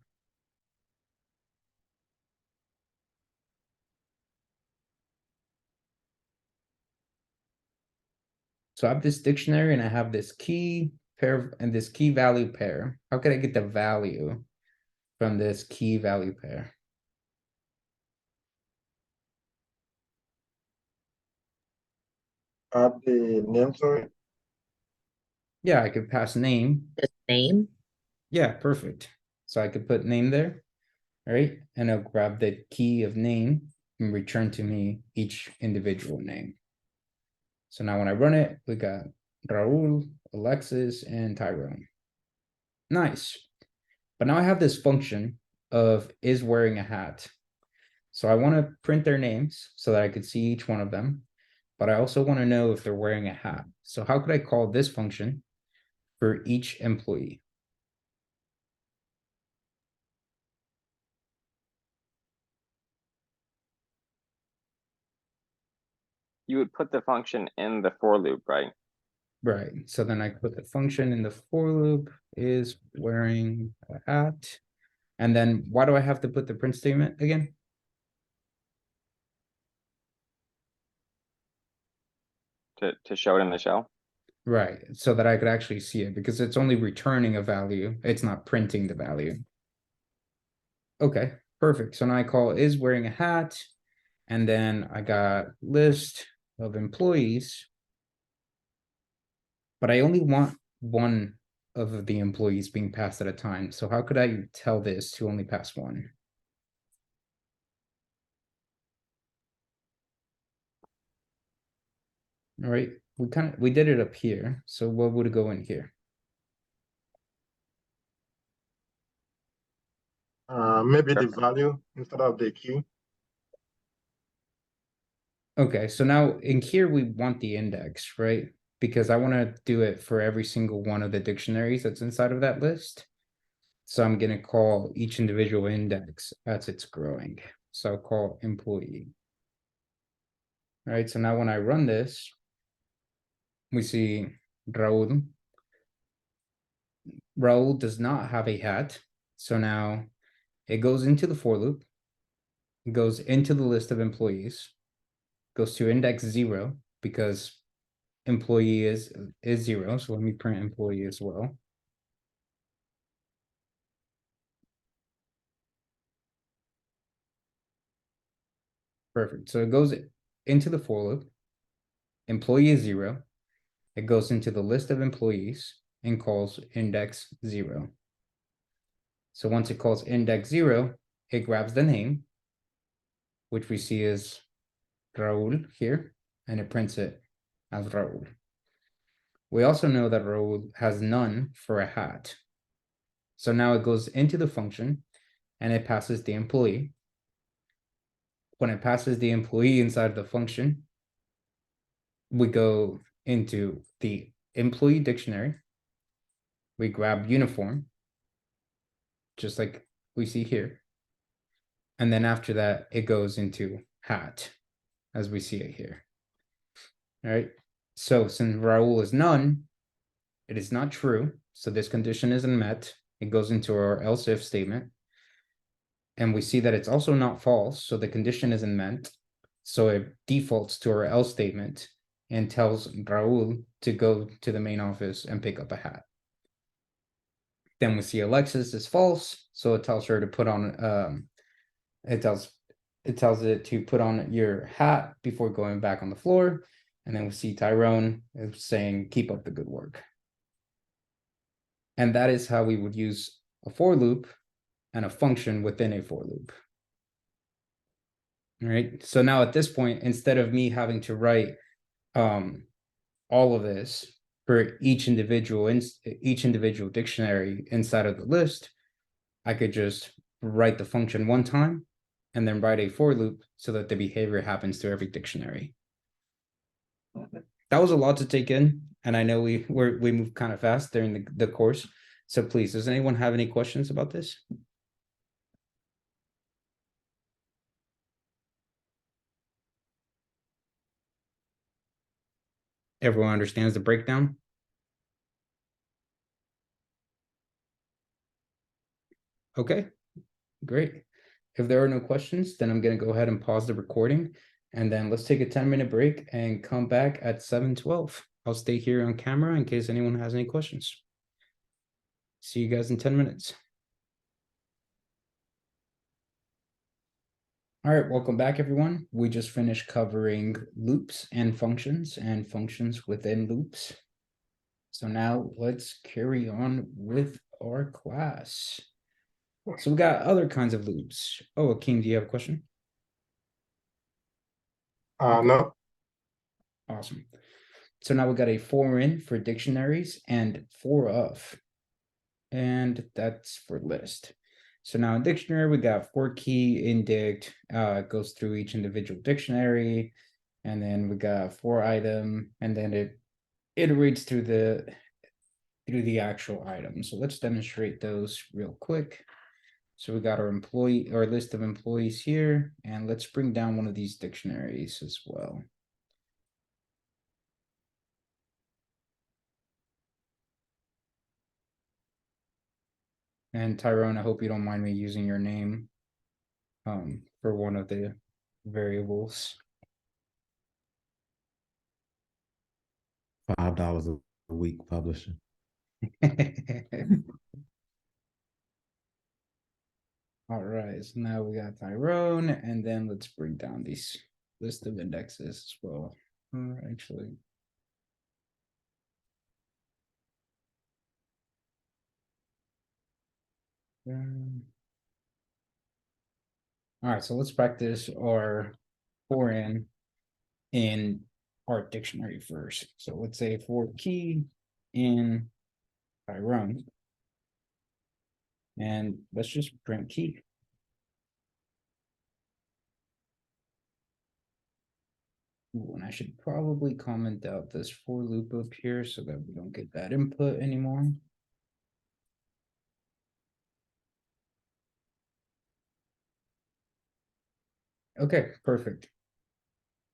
So I have this dictionary and I have this key pair and this key value pair. How could I get the value from this key value pair? Add the name to it. Yeah, I could pass name. The name. Yeah, perfect. So I could put name there, right? And I'll grab the key of name and return to me each individual name. So now when I run it, we got Raul, Alexis, and Tyrone. Nice. But now I have this function of is wearing a hat. So I want to print their names so that I could see each one of them. But I also want to know if they're wearing a hat. So how could I call this function for each employee? You would put the function in the for loop, right? Right. So then I put the function in the for loop is wearing a hat. And then why do I have to put the print statement again? To show it in the shell. Right. So that I could actually see it because it's only returning a value. It's not printing the value. Okay, perfect. So now I call is wearing a hat. And then I got list of employees. But I only want one of the employees being passed at a time. So how could I tell this to only pass one? All right, we did it up here. So what would go in here? Maybe the Sure. value instead of the key. Okay, so now in here we want the index, right? Because I want to do it for every single one of the dictionaries that's inside of that list. So I'm going to call each individual index as it's growing. So I'll call employee. All right, so now when I run this, we see Raul. Raul does not have a hat. So now it goes into the for loop, it goes into the list of employees, goes to index 0 because employee is 0. So let me print employee as well. Perfect. So it goes into the for loop. Employee is 0. It goes into the list of employees and calls index 0. So once it calls index 0, it grabs the name, which we see is Raul here, and it prints it as Raul. We also know that Raul has none for a hat. So now it goes into the function and it passes the employee. When it passes the employee inside of the function, we go into the employee dictionary. We grab uniform, just like we see here. And then after that, it goes into hat, as we see it here. All right. So since Raul is none, it is not true. So this condition isn't met. It goes into our else if statement. And we see that it's also not false. So the condition isn't met. So it defaults to our else statement and tells Raul to go to the main office and pick up a hat. Then we see Alexis is false. So it tells her to put on, it tells it to put on your hat before going back on the floor. And then we see Tyrone is saying, keep up the good work. And that is how we would use a for loop and a function within a for loop. All right. So now at this point, instead of me having to write all of this for each individual dictionary inside of the list, I could just write the function one time and then write a for loop so that the behavior happens to every dictionary. That was a lot to take in, and I know we moved kind of fast during the course. So please, does anyone have any questions about this? Everyone understands the breakdown? Okay, great. If there are no questions, then I'm going to go ahead and pause the recording, and then let's take a 10-minute break and come back at 7:12. I'll stay here on camera in case anyone has any questions. See you guys in 10 minutes. All right, welcome back, everyone. We just finished covering loops and functions within loops. So now let's carry on with our class. So we got other kinds of loops. Oh, Akeem, do you have a question? No. Awesome. So now we got a for in for dictionaries and for of, and that's for list. So now in dictionary, we got for key indict, goes through each individual dictionary, and then we got for item, and then it iterates through the actual item. So let's demonstrate those real quick. So we got our list of employees here, and let's bring down one of these dictionaries as well. And Tyrone, I hope you don't mind me using your name for one of the variables. $5 a week publishing. All right, so now we got Tyrone, and then let's bring down these list of indexes as well. Actually, all right, so let's practice our for in our dictionary first. So let's say for key in Tyrone, and let's just print key. Ooh, and I should probably comment out this for loop up here so that we don't get that input anymore. Okay, perfect.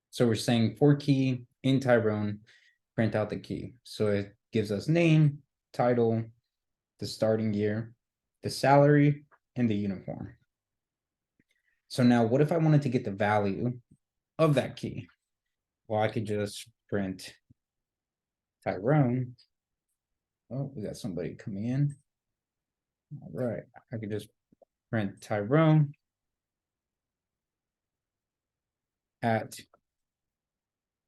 So we're saying for key in Tyrone, print out the key. So it gives us name, title, the starting year, the salary, and the uniform. So now what if I wanted to get the value of that key? Well, I could just print Tyrone. Oh, we got somebody coming in. All right, I could just print Tyrone at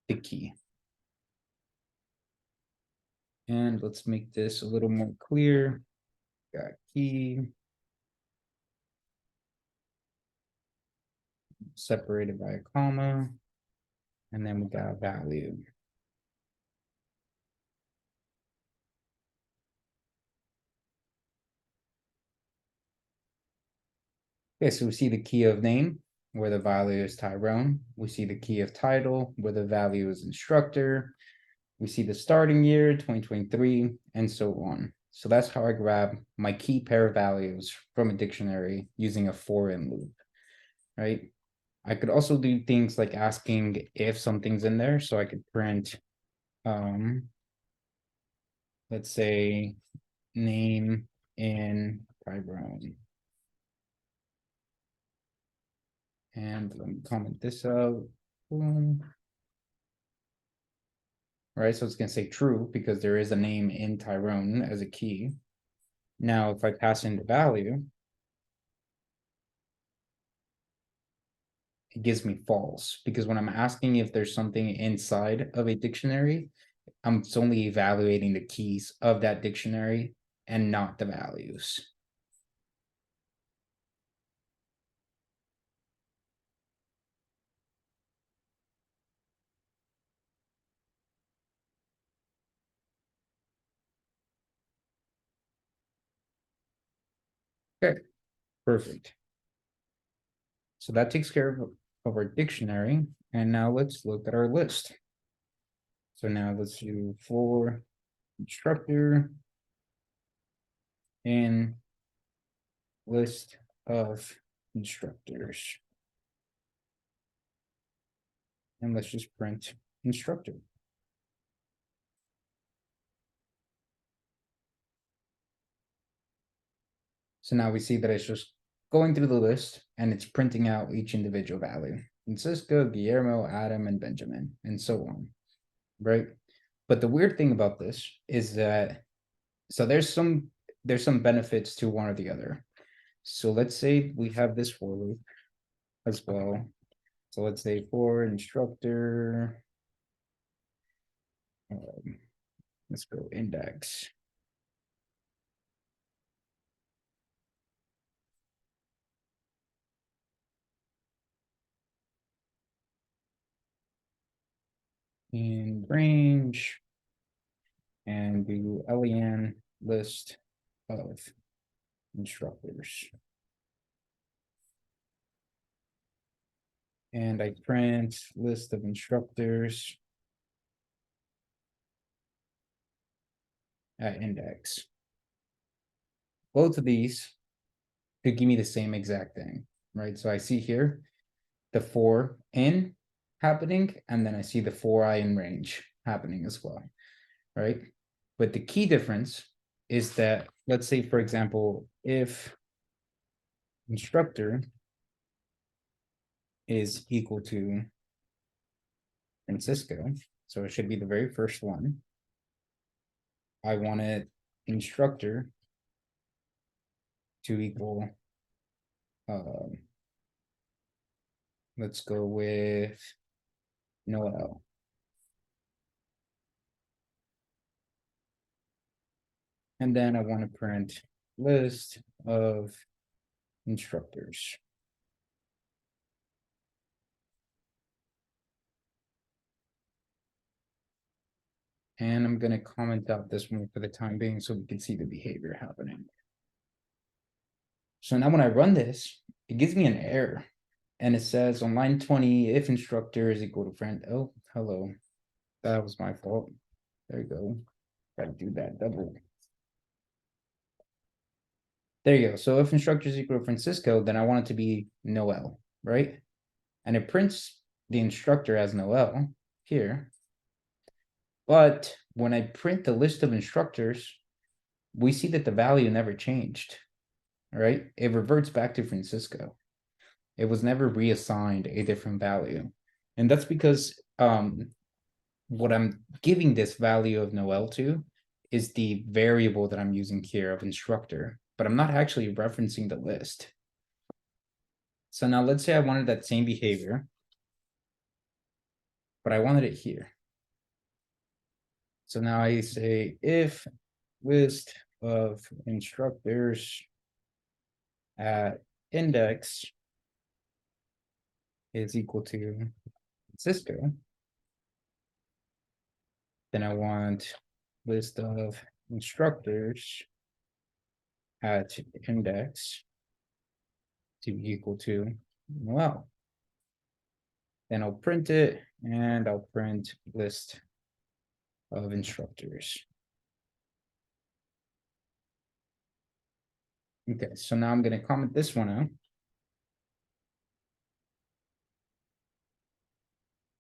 the key. And let's make this a little more clear. Got key separated by a comma, and then we got value. Okay, so we see the key of name where the value is Tyrone. We see the key of title where the value is instructor. We see the starting year, 2023, and so on. So that's how I grab my key pair of values from a dictionary using a for in loop, right? I could also do things like asking if something's in there. So I could print, let's say, name in Tyrone. And let me comment this out. Boom. Right, so it's going to say true because there is a name in Tyrone as a key. Now, if I pass in the value, it gives me false because when I'm asking if there's something inside of a dictionary, I'm only evaluating the keys of that dictionary and not the values. Okay, Perfect. So that takes care of our dictionary. And now let's look at our list. So now let's do for instructor and list of instructors. And let's just print instructor. So now we see that it's just going through the list and it's printing out each individual value. Francisco, Guillermo, Adam, and Benjamin, and so on, right? But the weird thing about this is that, so there's some benefits to one or the other. So let's say we have this for loop as well. So let's say for instructor, let's go index. In range and do len list of instructors. And I print list of instructors at index. Both of these could give me the same exact thing, right? So I see here the for in happening, and then I see the for I in range happening as well, right? But the key difference is that, let's say, for example, if instructor is equal to Francisco, so it should be the very first one. I wanted instructor to equal, let's go with Noel. And then I want to print list of instructors. And I'm going to comment out this one for the time being so we can see the behavior happening. So now when I run this, it gives me an error. And it says on line 20, if instructor is equal to friend. Oh, hello. That was my fault. There you go. Gotta do that double. There you go. So if instructor is equal to Francisco, then I want it to be Noel, right? And it prints the instructor as Noel here. But when I print the list of instructors, we see that the value never changed, right? It reverts back to Francisco. It was never reassigned a different value. And that's because what I'm giving this value of Noel to is the variable that I'm using here of instructor, but I'm not actually referencing the list. So now let's say I wanted that same behavior, but I wanted it here. So now I say if list of instructors at index is equal to Cisco, then I want list of instructors at index to be equal to Noel. Then I'll print it and I'll print list of instructors. Okay, so now I'm going to comment this one out.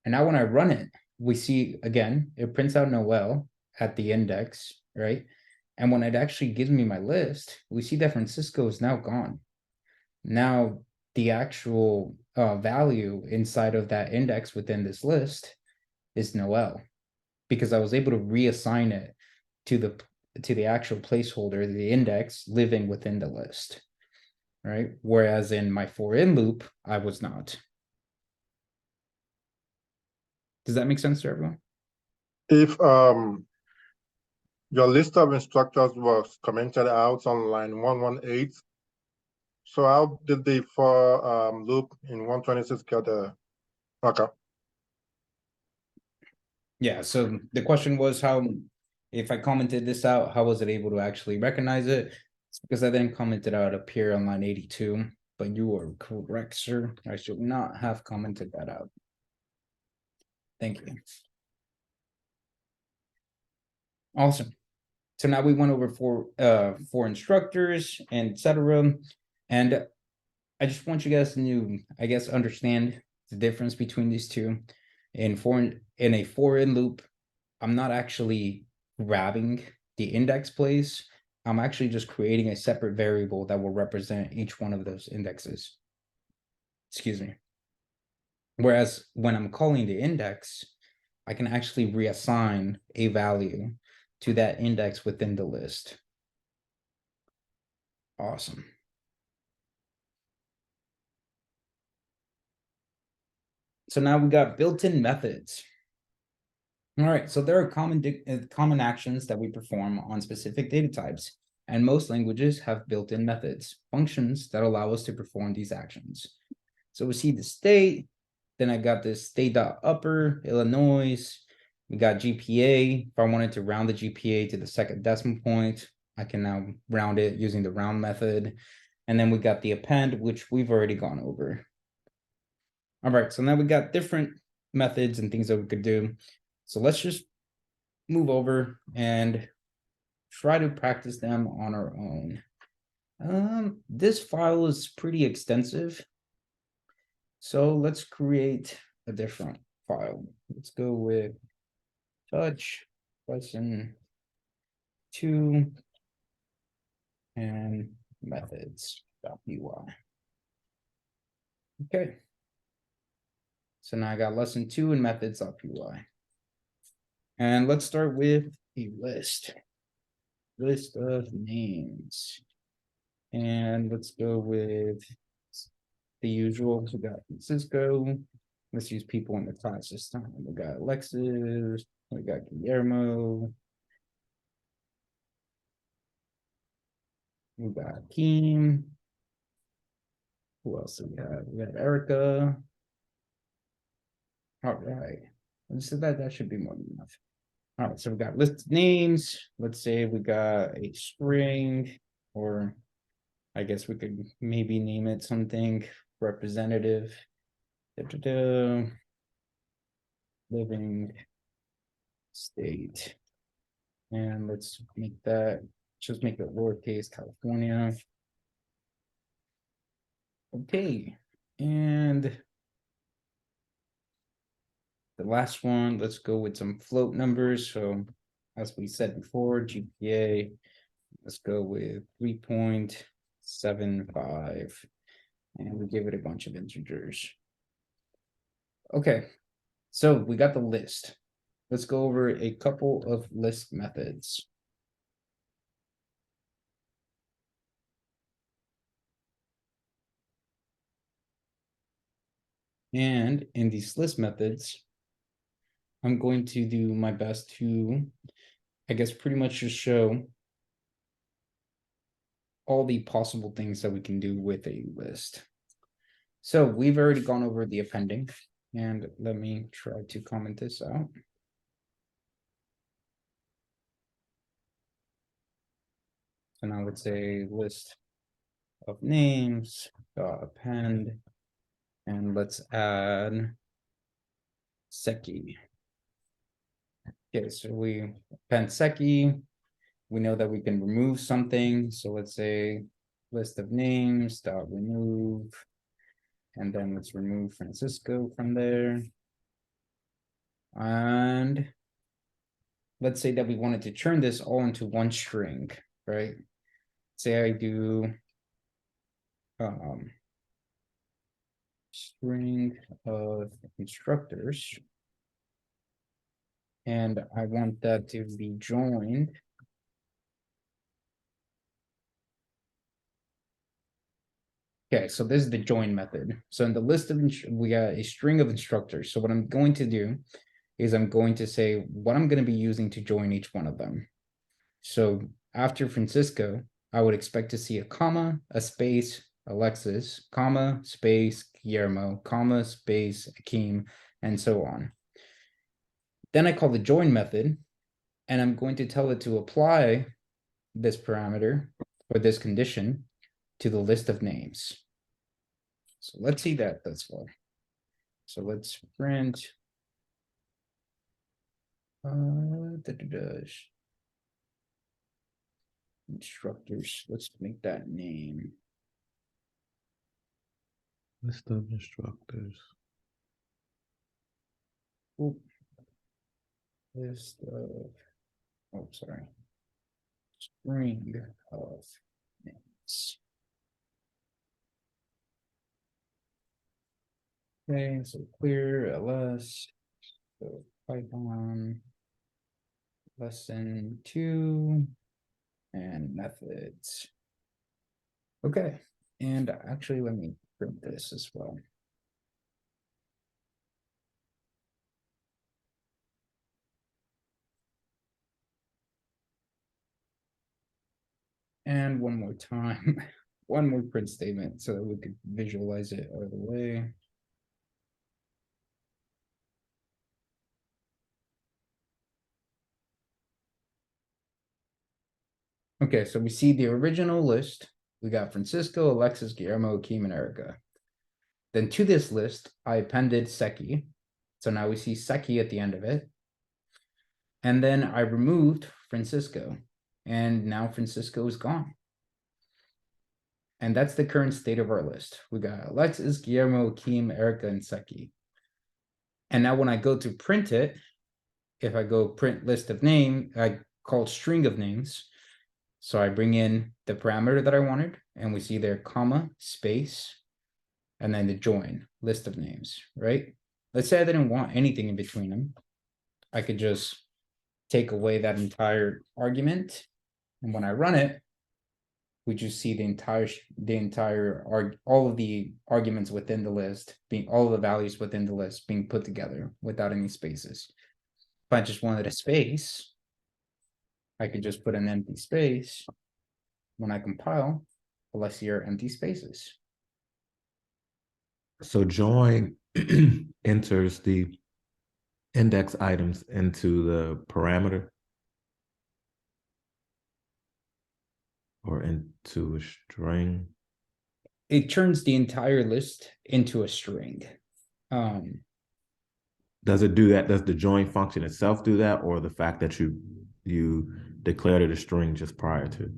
And now when I run it, we see again, it prints out Noel at the index, right? And when it actually gives me my list, we see that Francisco is now gone. Now the actual value inside of that index within this list is Noel, because I was able to reassign it to the actual placeholder, the index living within the list, right? Whereas in my for in loop, I was not. Does that make sense to everyone? If your list of instructors was commented out on line 118, so how did the for loop in 126 get the markup? Yeah, so the question was how, if I commented this out, how was it able to actually recognize it? It's because I didn't comment it out up here on line 82, but you are correct, sir. I should not have commented that out. Thank you. Awesome. So now we went over for instructors and etc. And I just want you guys to, I guess, understand the difference between these two. In a foreign loop, I'm not actually grabbing the index place. I'm actually just creating a separate variable that will represent each one of those indexes. Excuse me. Whereas when I'm calling the index, I can actually reassign a value to that index within the list. Awesome. So now we got built-in methods. All right, so there are common actions that we perform on specific data types, and most languages have built-in methods, functions that allow us to perform these actions. So we see the state, then I got this state.upper, Illinois, we got GPA. If I wanted to round the GPA to the second decimal point, I can now round it using the round method. And then we got the append, which we've already gone over. All right, so now we got different methods and things that we could do. So let's just move over and try to practice them on our own. This file is pretty extensive. So let's create a different file. Let's go with touch lesson 2 and methods.py. Okay. So now I got lesson 2 and methods.py. And let's start with a list of names. And let's go with the usual. We got Francisco. Let's use people in the class this time. We got Alexis. We got Guillermo. We got Keem. Who else do we have? We got Erica. All right. So that should be more than enough. All right, so we got list of names. Let's say we got a string, or I guess we could maybe name it something representative. Living state. And let's make that, just make it lowercase California. Okay, and the last one, let's go with some float numbers. So as we said before, GPA, let's go with 3.75, and we give it a bunch of integers. Okay, so we got the list. Let's go over a couple of list methods. And in these list methods, I'm going to do my best to, I guess, pretty much just show all the possible things that we can do with a list. So we've already gone over the appending, and let me try to comment this out. So now let's say list of names, append, and let's add Seki. Okay, so we append Seki. We know that we can remove something. So let's say list of names dot remove, and then let's remove Francisco from there. And let's say that we wanted to turn this all into one string, right? Say I do string of instructors, and I want that to be joined. Okay, so this is the join method. So in the list of, we got a string of instructors. So what I'm going to do is I'm going to say what I'm going to be using to join each one of them. So after Francisco, I would expect to see a comma, a space, Alexis, comma, space, Guillermo, comma, space, Akeem, and so on. Then I call the join method, and I'm going to tell it to apply this parameter or this condition to the list of names. So let's see that that's well. So let's print instructors. Let's make that name. List of instructors. Oop. List of, oh, sorry. String of names. Okay, so clear ls, so Python lesson 2 and methods. Okay, and actually let me print this as well. And one more time, one more print statement so that we could visualize it all the way. Okay, so we see the original list. We got Francisco, Alexis, Guillermo, Akeem, and Erica. Then to this list, I appended Seki. So now we see Seki at the end of it. And then I removed Francisco. And now Francisco is gone. And that's the current state of our list. We got Alexis, Guillermo, Akeem, Erica, and Seki. And now when I go to print it, if I go print list of name, I call string of names. So I bring in the parameter that I wanted, and we see there comma, space, and then the join list of names, right? Let's say I didn't want anything in between them. I could just take away that entire argument. And when I run it, we just see all of the arguments within the list being, all of the values within the list being put together without any spaces. If I just wanted a space, I could just put an empty space. When I compile, all I see are empty spaces. So join enters the index items into the parameter or into a string. It turns the entire list into a string. Does it do that? Does the join function itself do that, or the fact that you declared it a string just prior to?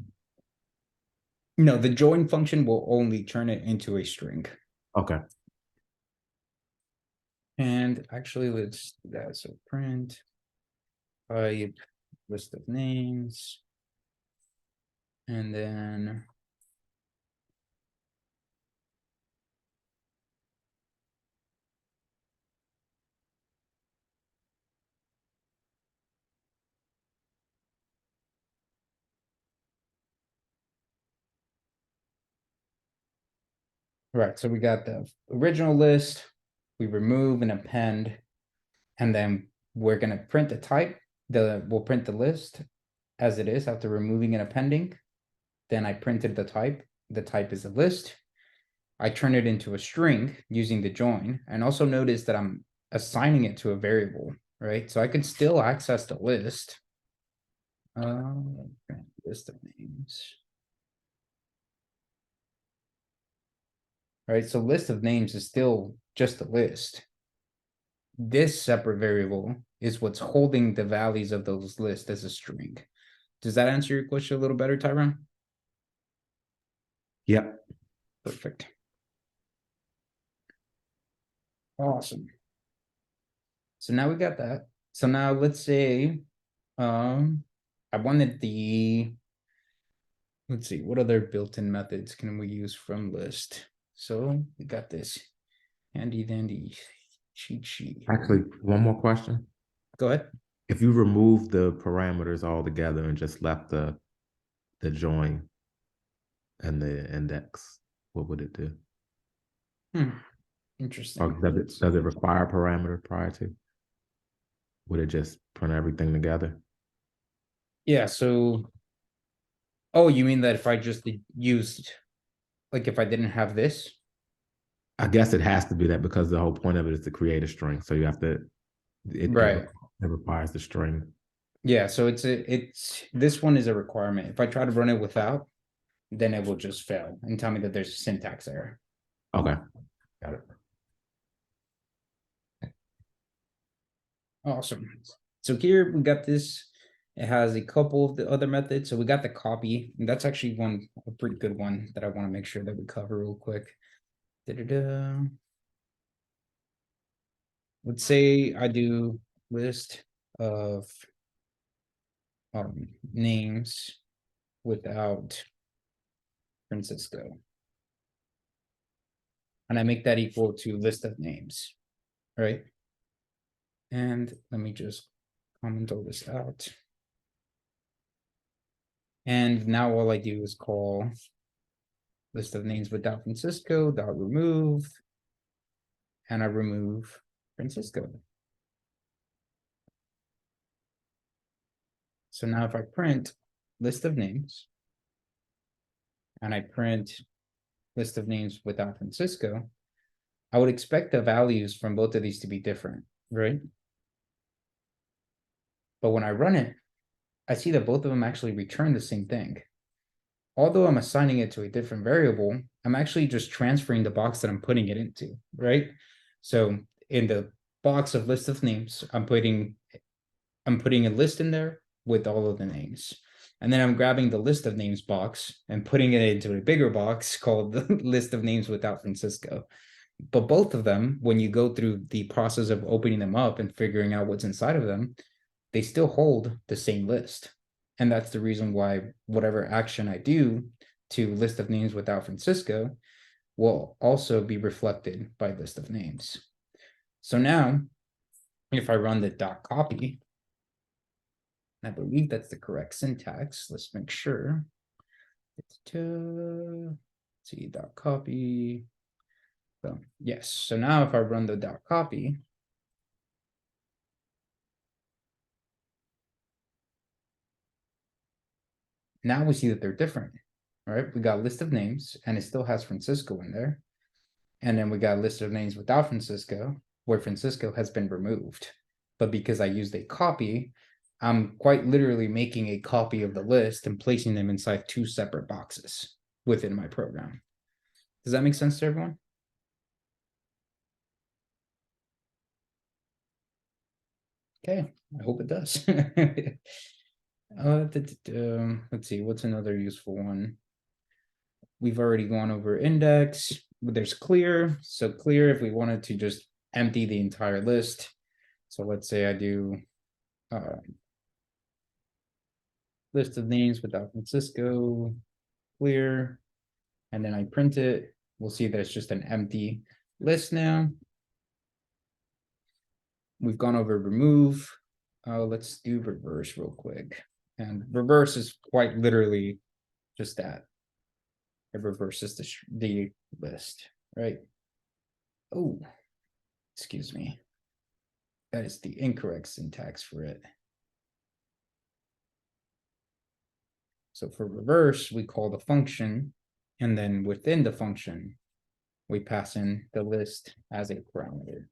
No, the join function will only turn it into a string. Okay. And actually, let's do that. So print type list of names. And then right, so we got the original list, we remove and append, and then we're gonna print the type, we'll print the list as it is after removing and appending. Then I printed the type is a list. I turn it into a string using the join, and also notice that I'm assigning it to a variable, right? So I can still access the list. List of names. Right, so list of names is still just a list. This separate variable is what's holding the values of those lists as a string. Does that answer your question a little better, Tyrone? Yep. Perfect. Awesome. So now we got that. So now let's say I wanted let's see, what other built-in methods can we use from list? So we got this handy dandy cheat sheet. Actually, one more question. Go ahead. If you remove the parameters altogether and just left the join and the index, what would it do? Interesting. Or does it require a parameter prior to? Would it just print everything together? Yeah, so oh, you mean that if I just used, like if I didn't have this? I guess it has to be that because the whole point of it is to create a string. So you have to, Right. It requires the string. Yeah, so it's this one is a requirement. If I try to run it without, then it will just fail and tell me that there's a syntax error. Okay. Got it. Awesome. So here we got this. It has a couple of the other methods. So we got the copy, and that's actually a pretty good one that I want to make sure that we cover real quick. Da-da-da. Let's say I do list of names without Francisco. And I make that equal to list of names, right? And let me just comment all this out. And now all I do is call list of names without Francisco dot remove, and I remove Francisco. So now if I print list of names and I print list of names without Francisco, I would expect the values from both of these to be different, right? But when I run it, I see that both of them actually return the same thing. Although I'm assigning it to a different variable, I'm actually just transferring the box that I'm putting it into, right? So in the box of list of names, I'm putting a list in there with all of the names. And then I'm grabbing the list of names box and putting it into a bigger box called the list of names without Francisco. But both of them, when you go through the process of opening them up and figuring out what's inside of them, they still hold the same list. And that's the reason why whatever action I do to list of names without Francisco will also be reflected by list of names. So now, if I run the dot copy, I believe that's the correct syntax. Let's make sure. Let's see, dot copy. So, yes, so now if I run the dot copy, now we see that they're different, right? We got a list of names and it still has Francisco in there. And then we got a list of names without Francisco, where Francisco has been removed. But because I used a copy, I'm quite literally making a copy of the list and placing them inside two separate boxes within my program. Does that make sense to everyone? Okay, I hope it does. Let's see, what's another useful one? We've already gone over index, but there's clear. So clear if we wanted to just empty the entire list. So let's say I do list of names without Francisco, clear, and then I print it. We'll see that it's just an empty list now. We've gone over remove. Let's do reverse real quick. And reverse is quite literally just that. It reverses the list, right? Oh, excuse me. That is the incorrect syntax for it. So for reverse, we call the function, and then within the function, we pass in the list as a parameter.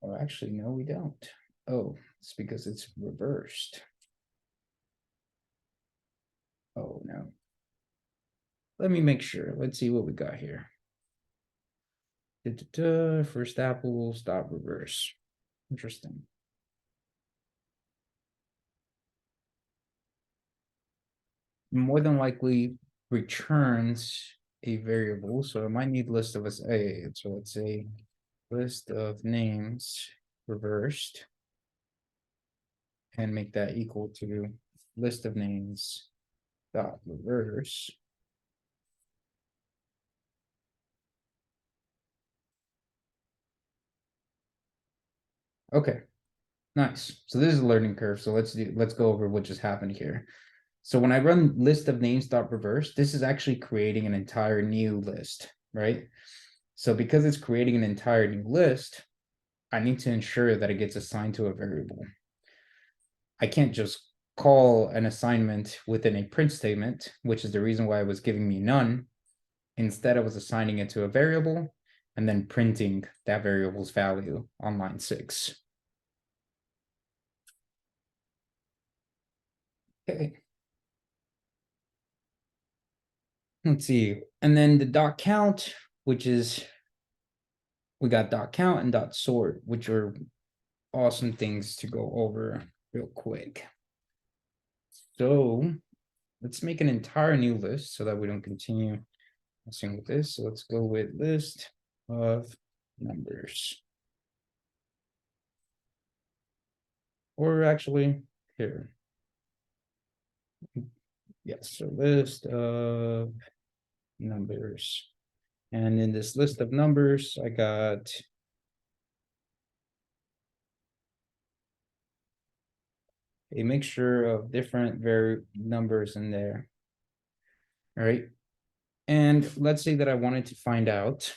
Oh, actually, no, we don't. Oh, it's because it's reversed. Oh, no. Let me make sure. Let's see what we got here. First apple, stop reverse. Interesting. More than likely returns a variable. So it might need list of us. So let's say list of names reversed and make that equal to list of names dot reverse. Okay, nice. So this is a learning curve. So let's go over what just happened here. So when I run list of names dot reverse, this is actually creating an entire new list, right? So because it's creating an entire new list, I need to ensure that it gets assigned to a variable. I can't just call an assignment within a print statement, which is the reason why it was giving me none. Instead, I was assigning it to a variable and then printing that variable's value on line 6. Okay. let's see. And then the dot count, which is, we got dot count and dot sort, which are awesome things to go over real quick. So let's make an entire new list so that we don't continue messing with this. So let's go with list of numbers. Or actually, here. Yes, so list of numbers. And in this list of numbers, I got a mixture of different numbers in there. All right. And let's say that I wanted to find out,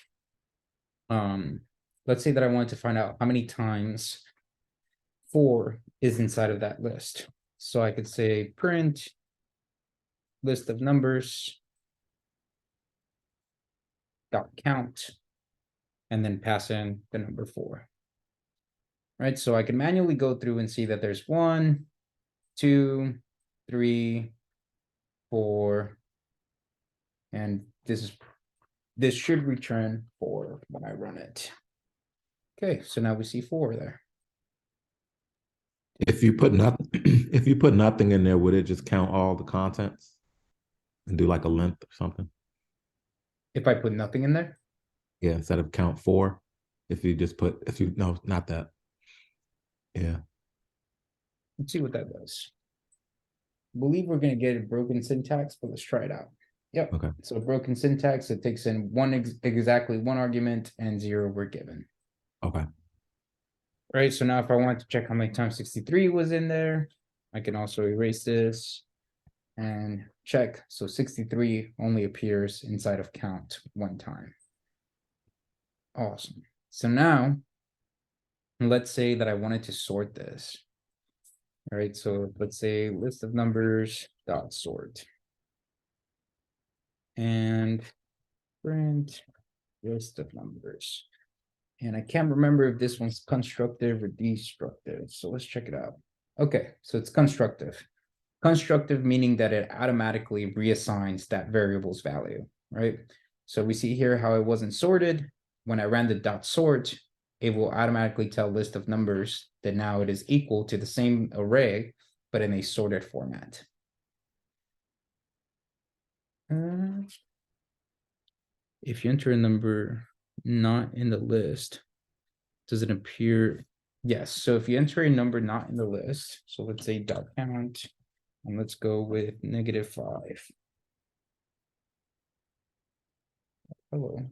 let's say that I wanted to find out how many times 4 is inside of that list. So I could say print list of numbers dot count, and then pass in the number 4. Right, so I can manually go through and see that there's 1, 2, 3, 4, and this should return 4 when I run it. Okay, so now we see 4 there. If you put nothing, if you put nothing in there, would it just count all the contents and do like a length or something? If I put nothing in there? Yeah, instead of count 4, if you just put, no, not that. Yeah. Let's see what that does. I believe we're going to get a broken syntax, but let's try it out. Yep. Okay. So broken syntax, it takes in exactly one argument and 0 we're given. Okay. Right, so now if I wanted to check how many times 63 was in there, I can also erase this and check. So 63 only appears inside of count 1 time. Awesome. So now, let's say that I wanted to sort this. All right, so let's say list of numbers dot sort. And print list of numbers. And I can't remember if this one's constructive or destructive. So let's check it out. Okay, so it's constructive. Constructive meaning that it automatically reassigns that variable's value, right? So we see here how it wasn't sorted. When I ran the dot sort, it will automatically tell list of numbers that now it is equal to the same array, but in a sorted format. If you enter a number not in the list, does it appear? Yes, so if you enter a number not in the list, so let's say dot count, and let's go with -5. Hello.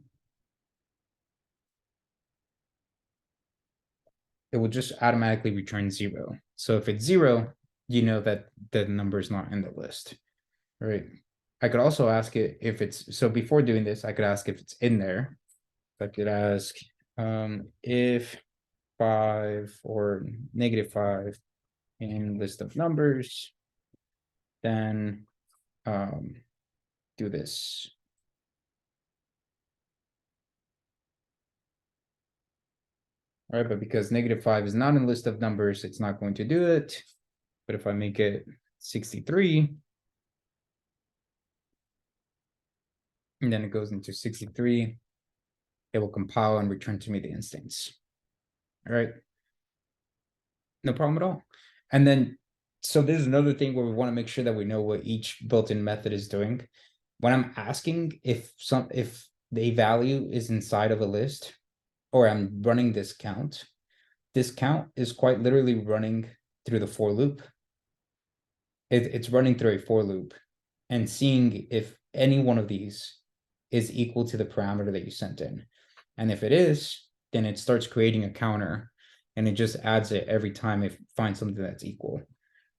It will just automatically return 0. So if it's 0, you know that the number is not in the list, right? I could also ask it if it's, so before doing this, I could ask if it's in there. I could ask if 5 or -5 in list of numbers, then do this. All right, but because -5 is not in list of numbers, it's not going to do it. But if I make it 63, and then it goes into 63, it will compile and return to me the instance. All right. No problem at all. And then, so there's another thing where we want to make sure that we know what each built-in method is doing. When I'm asking if the value is inside of a list, or I'm running this count is quite literally running through the for loop. It's running through a for loop and seeing if any one of these is equal to the parameter that you sent in. And if it is, then it starts creating a counter and it just adds it every time it finds something that's equal,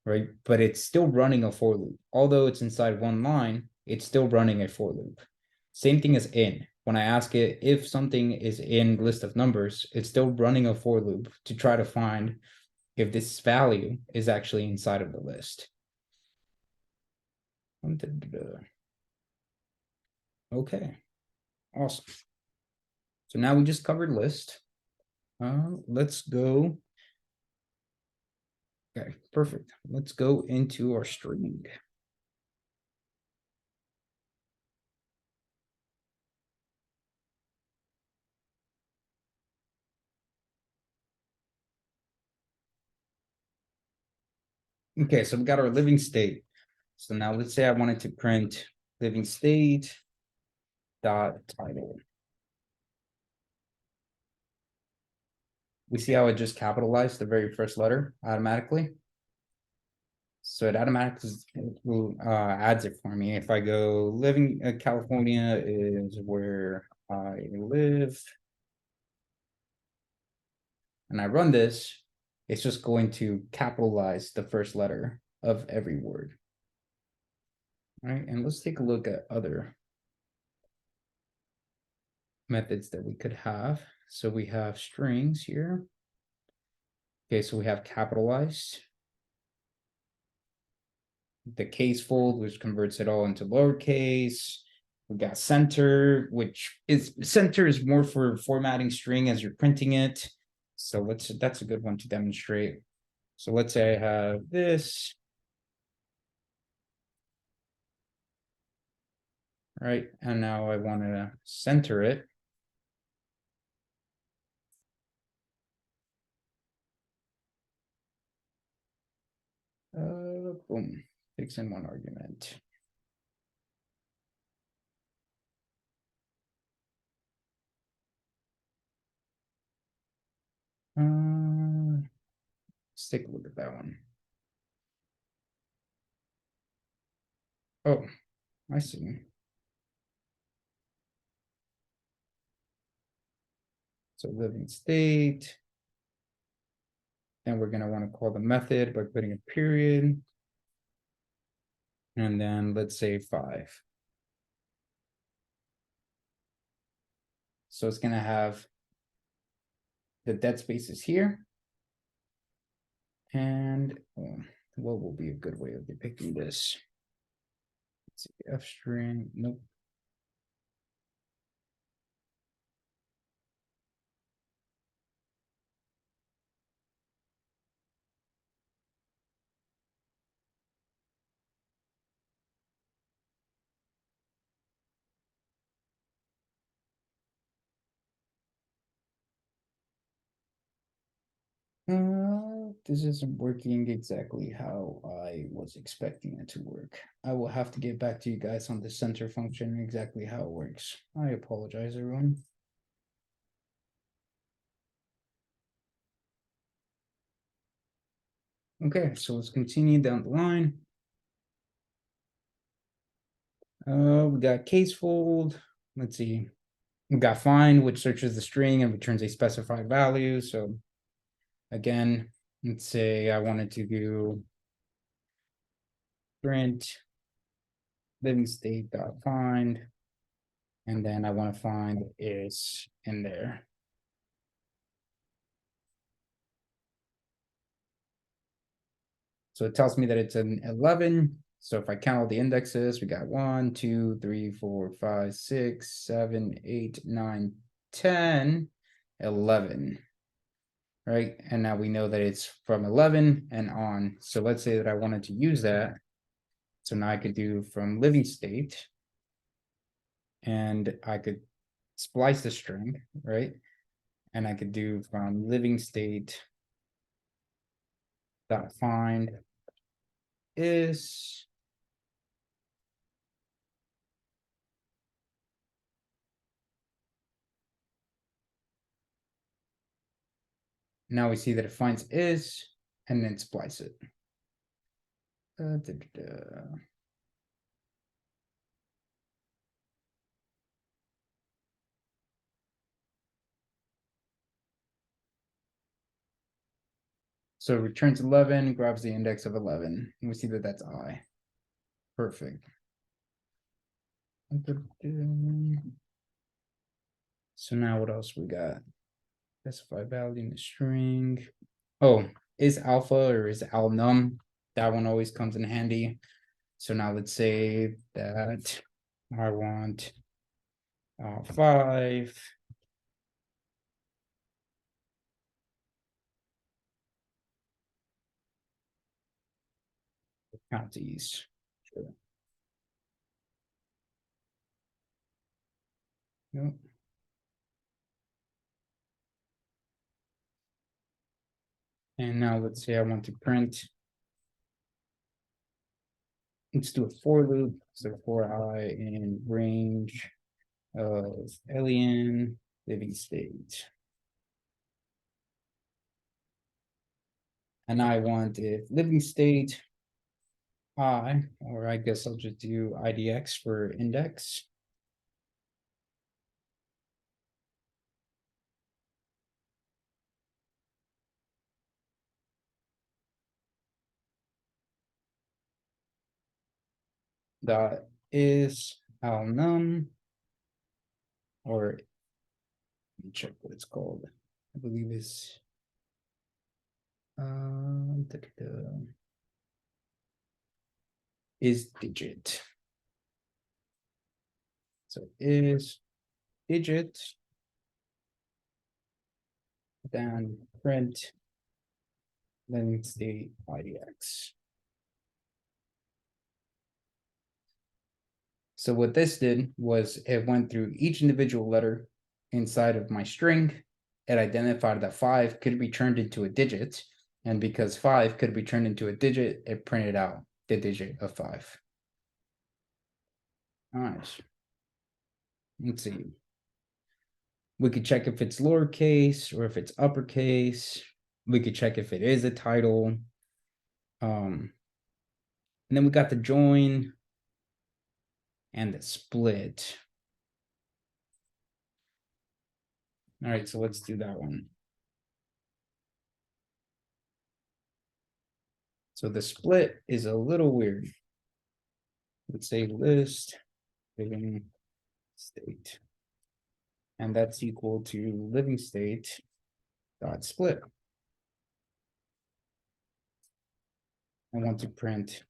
right? But it's still running a for loop. Although it's inside one line, it's still running a for loop. Same thing as in. When I ask it if something is in list of numbers, it's still running a for loop to try to find if this value is actually inside of the list. Okay, awesome. So now we just covered list. Let's go. Okay, perfect. Let's go into our string. Okay, so we got our living state. So now let's say I wanted to print living state dot title. We see how it just capitalized the very first letter automatically. So it automatically adds it for me. If I go living California is where I live, and I run this, it's just going to capitalize the first letter of every word. All right, and let's take a look at other methods that we could have. So we have strings here. Okay, so we have capitalized. The case fold, which converts it all into lowercase. We got center, which is center is more for formatting string as you're printing it. So that's a good one to demonstrate. So let's say I have this. Right, and now I want to center it. Boom, takes in one argument. Let's take a look at that one. Oh, I see. So living state. Then we're going to want to call the method by putting a period. And then let's say 5. So it's going to have the dead spaces here. And what will be a good way of depicting this? Let's see, F string, nope. This isn't working exactly how I was expecting it to work. I will have to get back to you guys on the center function, exactly how it works. I apologize, everyone. Okay, so let's continue down the line. We got case fold. Let's see. We got find, which searches the string and returns a specified value. So again, let's say I wanted to do print living state dot find, and then I want to find is in there. So it tells me that it's an 11. So if I count all the indexes, we got 1, 2, 3, 4, 5, 6, 7, 8, 9, 10, 11. Right, and now we know that it's from 11 and on. So let's say that I wanted to use that. So now I could do from living state, and I could splice the string, right? And I could do from living state dot find is now we see that it finds is and then splice it. So it returns 11, grabs the index of 11, and we see that that's I. Perfect. So now what else we got? Specify value in the string. Oh, is alpha or is alnum? That one always comes in handy. So now let's say that I want 5. Counties. Sure. Nope. And now let's say I want to print let's do a for loop. So for I in range of alien living state. And I want if living state I, or I guess I'll just do IDX for index. Dot is num, or let me check what it's called. I believe it's is digit. So is digit, then print living state IDX. So what this did was it went through each individual letter inside of my string. It identified that 5 could be turned into a digit. And because 5 could be turned into a digit, it printed out the digit of 5. All right. Let's see. We could check if it's lowercase or if it's uppercase. We could check if it is a title. And then we got the join and the split. All right, so let's do that one. So the split is a little weird. Let's say list living state. And that's equal to living state dot split. I want to print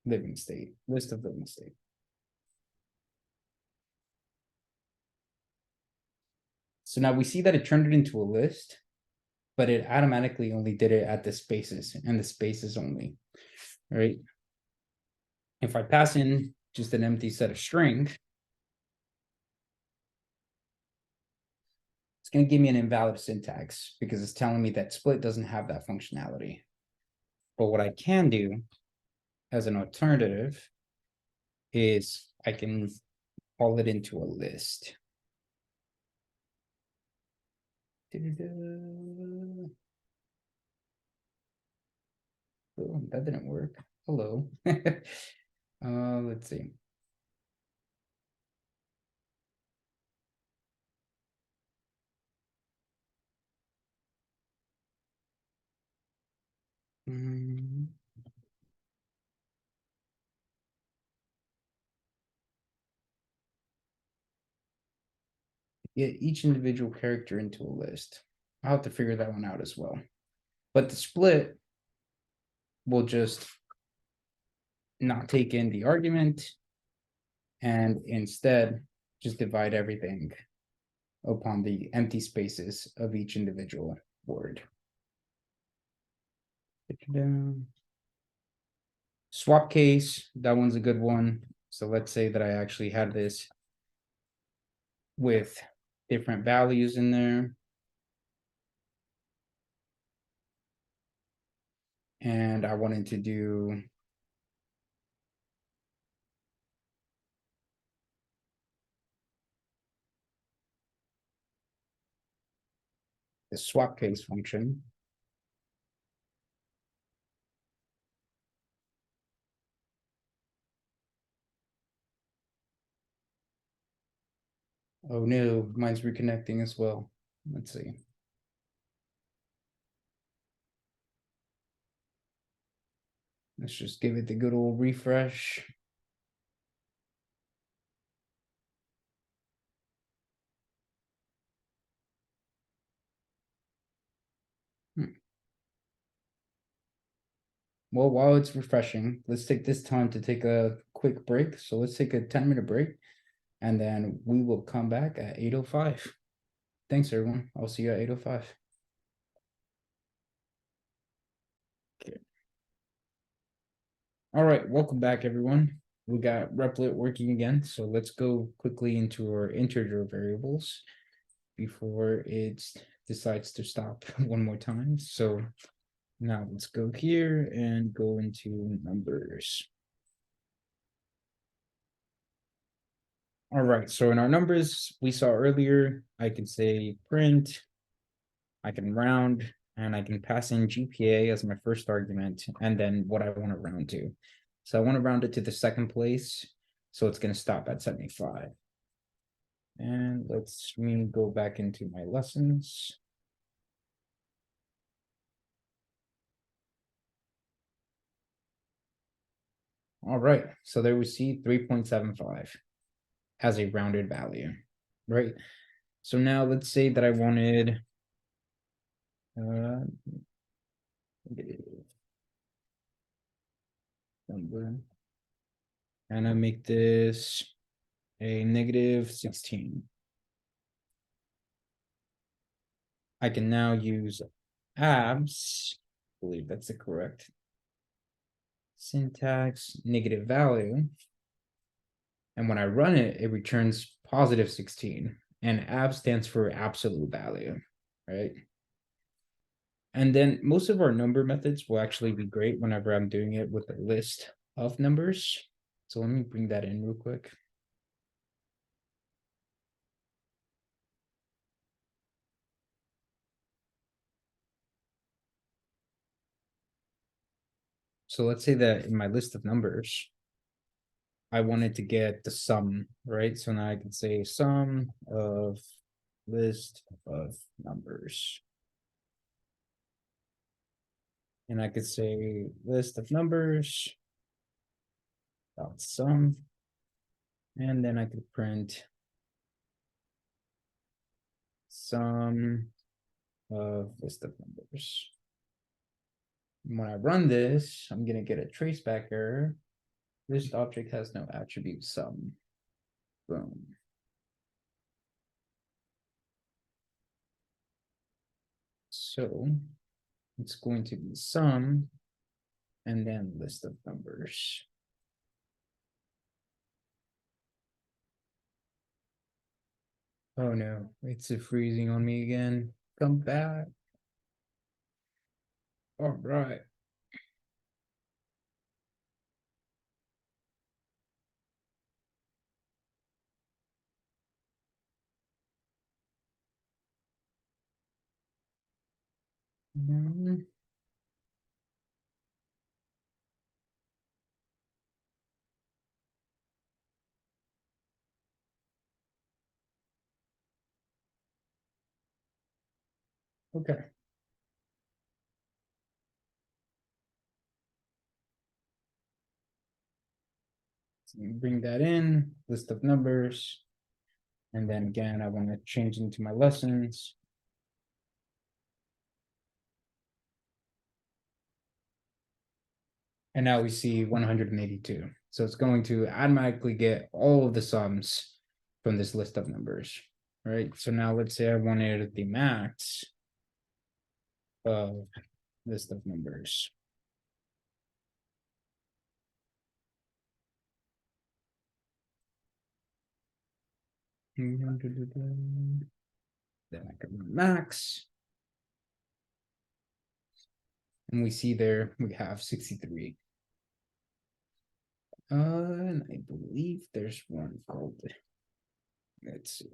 living state, list of living state. So now we see that it turned it into a list, but it automatically only did it at the spaces and the spaces only, right? If I pass in just an empty set of string, it's going to give me an invalid syntax because it's telling me that split doesn't have that functionality. But what I can do as an alternative is I can call it into a list. Oh, that didn't work. Hello. Let's see. Get each individual character into a list. I'll have to figure that one out as well. But the split will just not take in the argument and instead just divide everything upon the empty spaces of each individual word. Swap case, that one's a good one. So let's say that I actually had this with different values in there. And I wanted to do the swap case function. Oh no, mine's reconnecting as well. Let's see. Let's just give it the good old refresh. Well, while it's refreshing, let's take this time to take a quick break. So let's take a 10-minute break and then we will come back at 8:05. Thanks, everyone. I'll see you at 8:05. Okay. All right, welcome back, everyone. We got Replit working again. So let's go quickly into our integer variables before it decides to stop one more time. So now let's go here and go into numbers. All right, so in our numbers we saw earlier, I can say print, I can round, and I can pass in GPA as my first argument, and then what I want to round to. So I want to round it to the second place, so it's going to stop at 75. And me go back into my lessons. All right, so there we see 3.75 as a rounded value, right? So now let's say that I wanted number, and I make this a -16. I can now use abs, I believe that's the correct syntax, negative value. And when I run it, it returns +16. And ab stands for absolute value, right? And then most of our number methods will actually be great whenever I'm doing it with a list of numbers. So let me bring that in real quick. So let's say that in my list of numbers, I wanted to get the sum, right? So now I can say sum of list of numbers. And I could say list of numbers dot sum. And then I could print sum of list of numbers. And when I run this, I'm gonna get a traceback error. This object has no attribute sum. Boom. So it's going to be sum and then list of numbers. Oh no, it's freezing on me again. Come back. All right. Okay. So bring that in, list of numbers. And then again, I want to change into my lessons. And now we see 182. So it's going to automatically get all of the sums from this list of numbers, right? So now let's say I wanted the max of list of numbers. Then I can run max. And we see there we have 63. And I believe there's one called, let's see.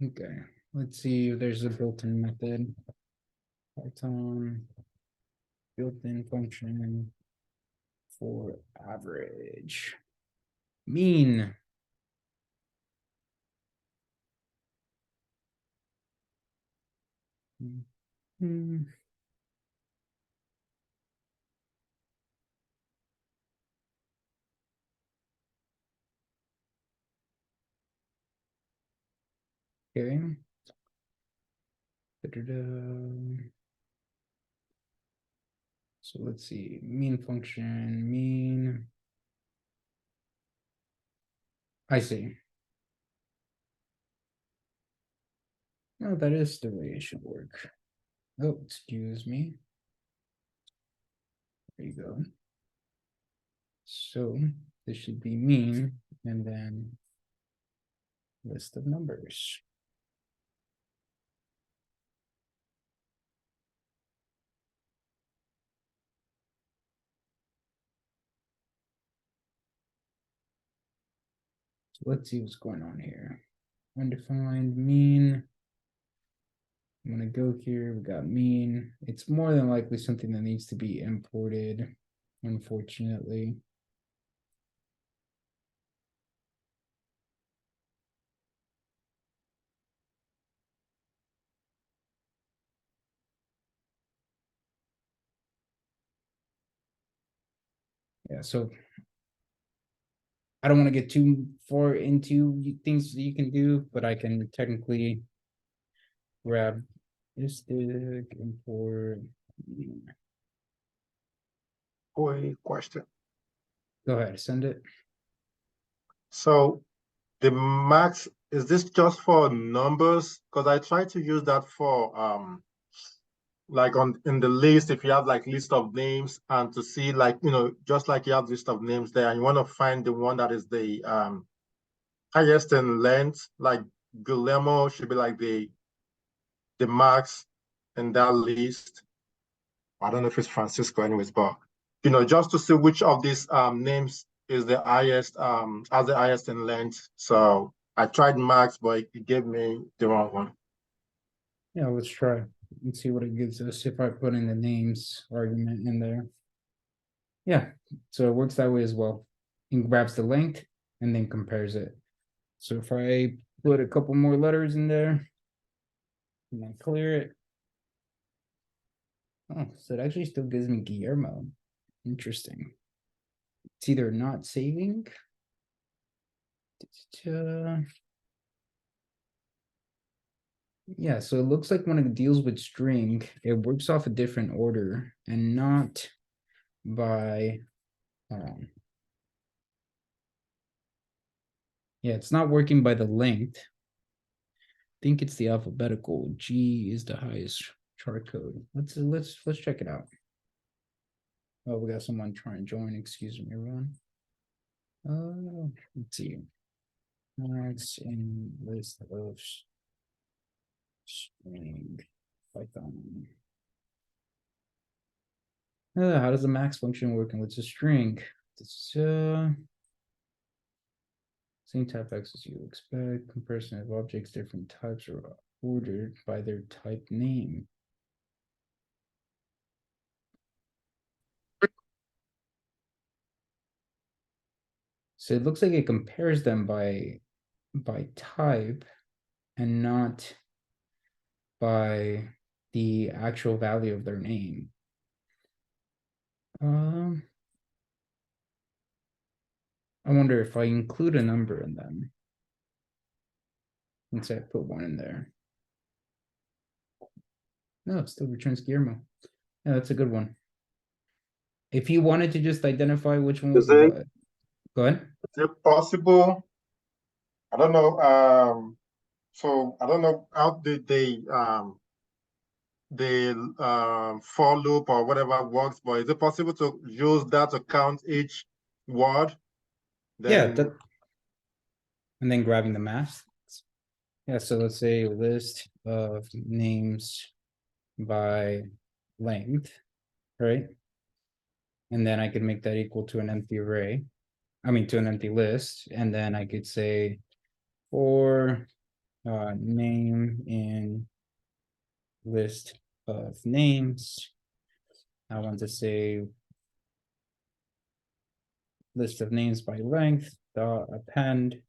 Okay, let's see if there's a built-in method. Python built-in function for average. Mean. Hmm. Okay. Da-da-da. So let's see, mean function, mean. I see. No, that is the way it should work. Oh, excuse me. There you go. So this should be mean and then list of numbers. So let's see what's going on here. Undefined mean. I'm gonna go here. We got mean. It's more than likely something that needs to be imported, unfortunately. Yeah, so I don't want to get too far into things that you can do, but I can technically grab this stick, import. Quick question. Go ahead, send it. So the max, is this just for numbers? Because I tried to use that for like in the list, if you have like list of names and to see like, just like you have list of names there and you want to find the one that is the highest in length, like Guillermo should be like the max in that list. I don't know if it's Francisco anyways, but just to see which of these names is the highest, has the highest in length. So I tried max, but it gave me the wrong one. Yeah, let's try and see what it gives us if I put in the names argument in there. Yeah, so it works that way as well. It grabs the length and then compares it. So if I put a couple more letters in there and then clear it. Oh, so it actually still gives me Guillermo. Interesting. It's either not saving. Yeah, so it looks like when it deals with string, it works off a different order and not by yeah, it's not working by the length. I think it's the alphabetical. G is the highest chart code. Let's check it out. Oh, we got someone trying to join. Excuse me, everyone. Let's see. Max in list of string Python. How does the max function work and what's a string? It's same type X as you expect. Comparison of objects, different types are ordered by their type name. So it looks like it compares them by type and not by the actual value of their name. I wonder if I include a number in them. Let's say I put one in there. No, it still returns Guillermo. Yeah, that's a good one. If you wanted to just identify which one was what, go ahead. Is it possible? I don't know. So I don't know how did the for loop or whatever works, but is it possible to use that to count each word? Then Yeah, and then grabbing the math. Yeah, so let's say list of names by length, right? And then I could make that equal to an empty array. I mean, to an empty list. And then I could say for name in list of names. I want to say list of names by length, dot append.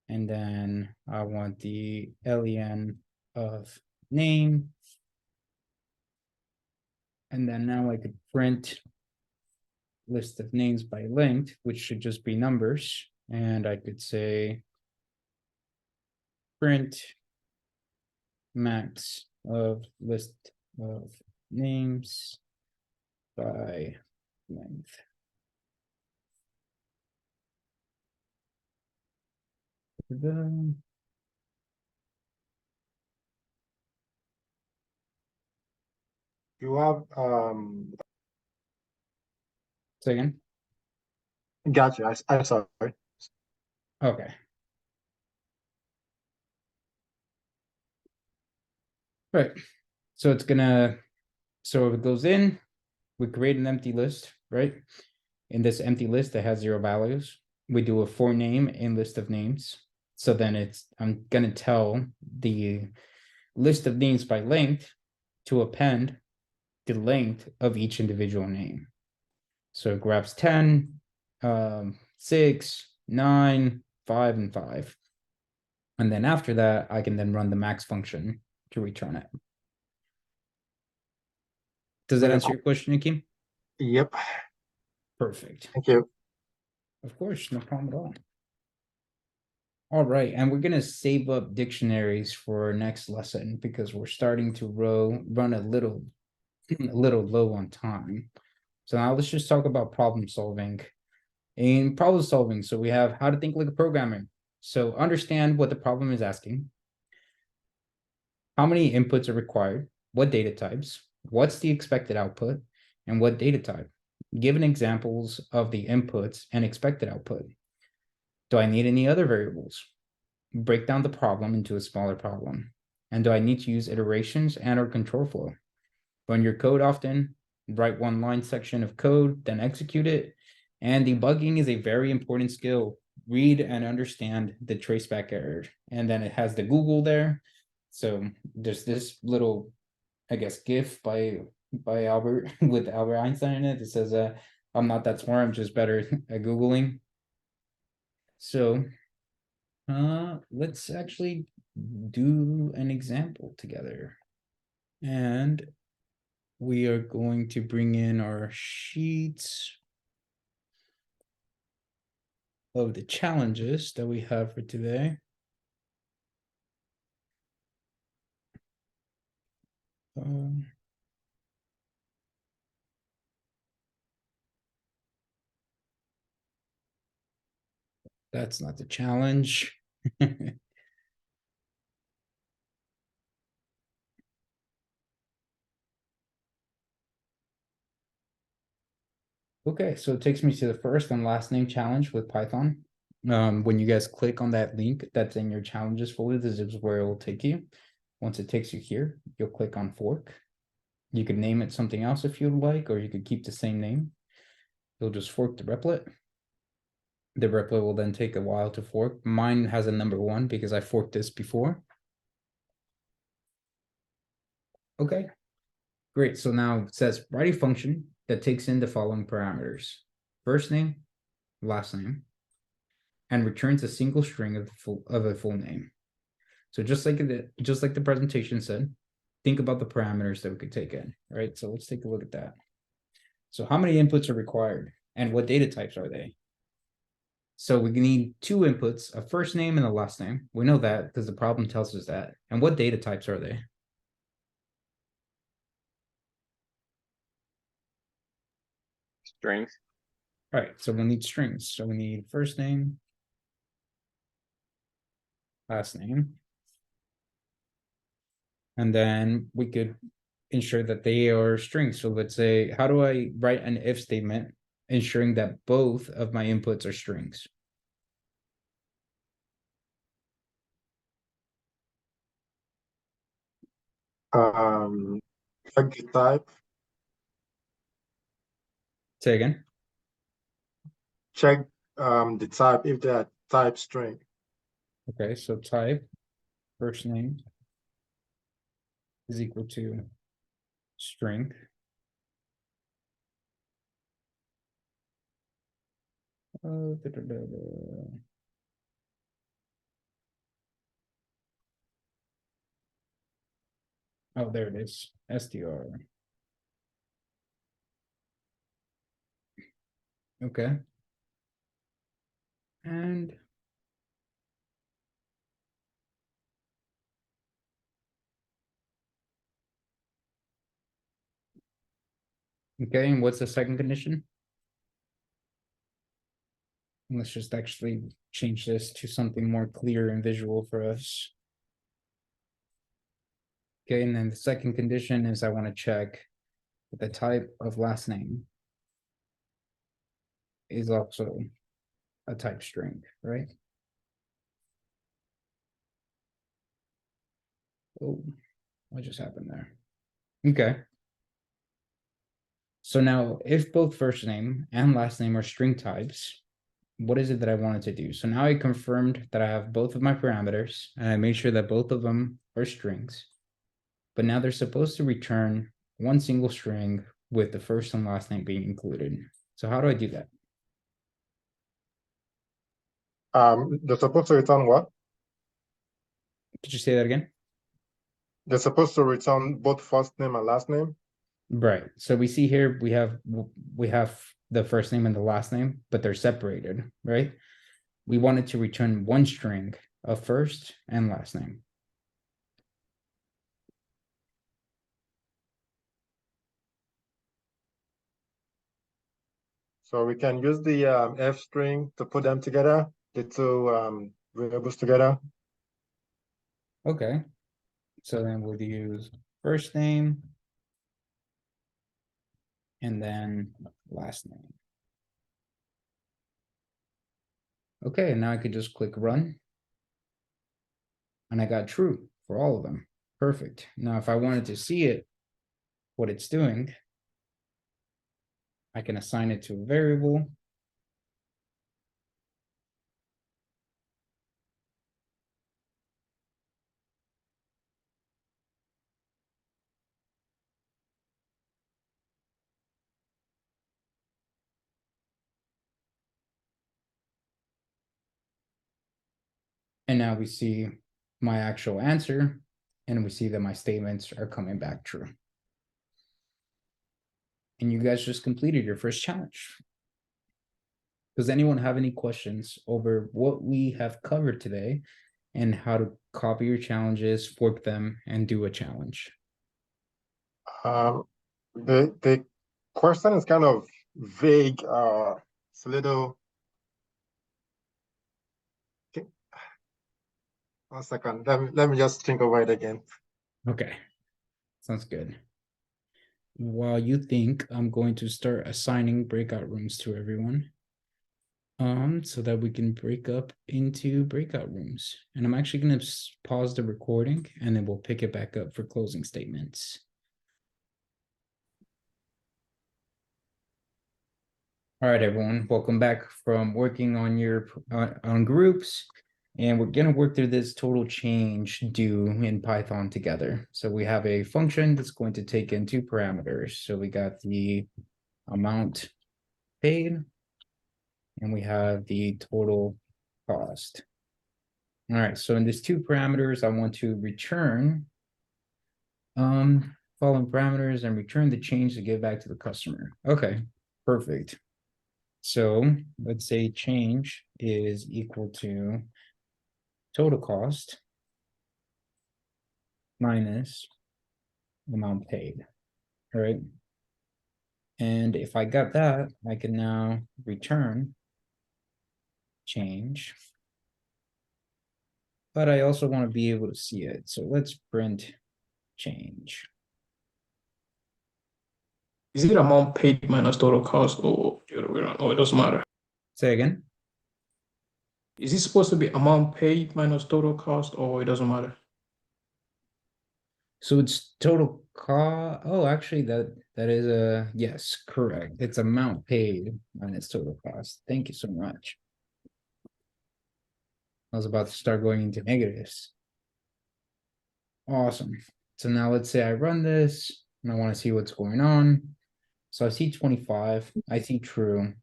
And then I want the len of name. And then now I could print list of names by length, which should just be numbers. And I could say print max of list of names by length. you have Say again. gotcha. I'm sorry. Okay. Right. So it's gonna, so if it goes in, we create an empty list, right? In this empty list that has 0 values, we do a for name in list of names. So then I'm gonna tell the list of names by length to append the length of each individual name. So it grabs 10, 6, 9, 5, and 5. And then after that, I can then run the max function to return it. Does that answer your question, Akeem? Yep. Perfect. Thank you. Of course, no problem at all. All right, and we're gonna save up dictionaries for our next lesson because we're starting to run a little low on time. So now let's just talk about problem solving. In problem solving, so we have how to think like a programmer. So understand what the problem is asking. How many inputs are required? What data types? What's the expected output? And what data type? Given examples of the inputs and expected output. Do I need any other variables? Break down the problem into a smaller problem. And do I need to use iterations and or control flow? Run your code often, write one line section of code, then execute it. And debugging is a very important skill. Read and understand the traceback error. And then it has the Google there. So there's this little, I guess, GIF by Albert with Albert Einstein in it. It says, I'm not that smart, I'm just better at Googling. So let's actually do an example together. And we are going to bring in our sheets of the challenges that we have for today. That's not the challenge. Okay, so it takes me to the first and last name challenge with Python. When you guys click on that link that's in your challenges folder, this is where it will take you. Once it takes you here, you'll click on fork. You could name it something else if you'd like, or you could keep the same name. You'll just fork the replet. The replet will then take a while to fork. Mine has a number 1 because I forked this before. Okay, great. So now it says write a function that takes in the following parameters: first name, last name, and returns a single string of a full name. So just like the presentation said, think about the parameters that we could take in, right? So let's take a look at that. So how many inputs are required and what data types are they? So we need 2 inputs, a first name and a last name. We know that because the problem tells us that. And what data types are they? Strings. All right, so we'll need strings. So we need first name, last name. And then we could ensure that they are strings. So let's say, how do I write an if statement ensuring that both of my inputs are strings? Check the type. Say again. Check the type if they are type string. Okay, so type first name is equal to string. Oh, there it is. str. Okay. And okay, and what's the second condition? Let's just actually change this to something more clear and visual for us. Okay, and then the second condition is I want to check the type of last name is also a type string, right? Oh, what just happened there? Okay. So now if both first name and last name are string types, what is it that I wanted to do? So now I confirmed that I have both of my parameters and I made sure that both of them are strings. But now they're supposed to return one single string with the first and last name being included. So how do I do that? They're supposed to return what? Could you say that again? They're supposed to return both first name and last name. Right. So we see here we have the first name and the last name, but they're separated, right? We wanted to return one string of first and last name. So we can use the F string to put them together, the two variables together. Okay. So then we'll use first name and then last name. Okay, now I could just click run. And I got true for all of them. Perfect. Now, if I wanted to see it, what it's doing, I can assign it to a variable. And now we see my actual answer, and we see that my statements are coming back true. And you guys just completed your first challenge. Does anyone have any questions over what we have covered today and how to copy your challenges, fork them, and do a challenge? The question is kind of vague. It's a little. Okay. 1 second. Let me just think over it again. Okay, sounds good. While you think, I'm going to start assigning breakout rooms to everyone. So that we can break up into breakout rooms. And I'm actually going to pause the recording and then we'll pick it back up for closing statements. All right, everyone, welcome back from working on your on groups. And we're going to work through this total change do in Python together. So we have a function that's going to take in two parameters. So we got the amount paid and we have the total cost. All right, so in these two parameters, I want to return following parameters and return the change to give back to the customer. Okay, perfect. So let's say change is equal to total cost minus amount paid, all right? And if I got that, I can now return change. But I also want to be able to see it. So let's print change. Is it amount paid minus total cost or the other way around? Or it doesn't matter? Say again? Is it supposed to be amount paid minus total cost or it doesn't matter? So it's total cost. Oh, actually, that is a yes, correct. It's amount paid minus total cost. Thank you so much. I was about to start going into negatives. Awesome. So now let's say I run this and I want to see what's going on. So I see 25, I see true,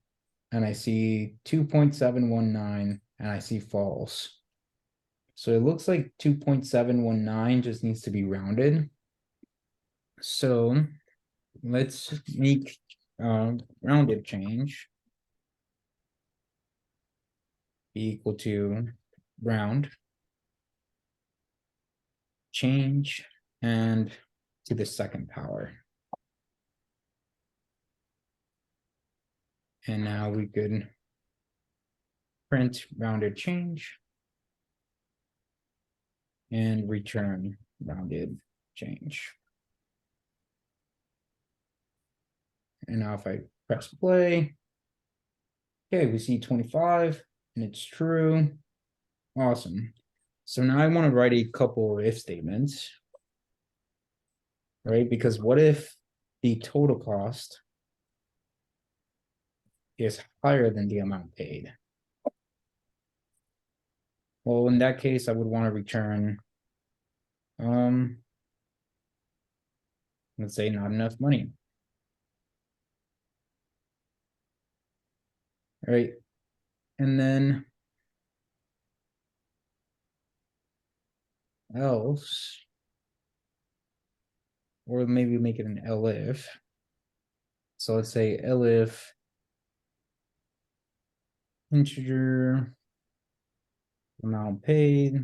and I see 2.719, and I see false. So it looks like 2.719 just needs to be rounded. So let's make rounded change be equal to round change and to the second power. And now we could print rounded change and return rounded change. And now if I press play, okay, we see 25 and it's true. Awesome. So now I want to write a couple of if statements. right? Because what if the total cost is higher than the amount paid? Well, in that case, I would want to return, let's say not enough money. Right? And then else, or maybe make it an elif. So let's say elif integer amount paid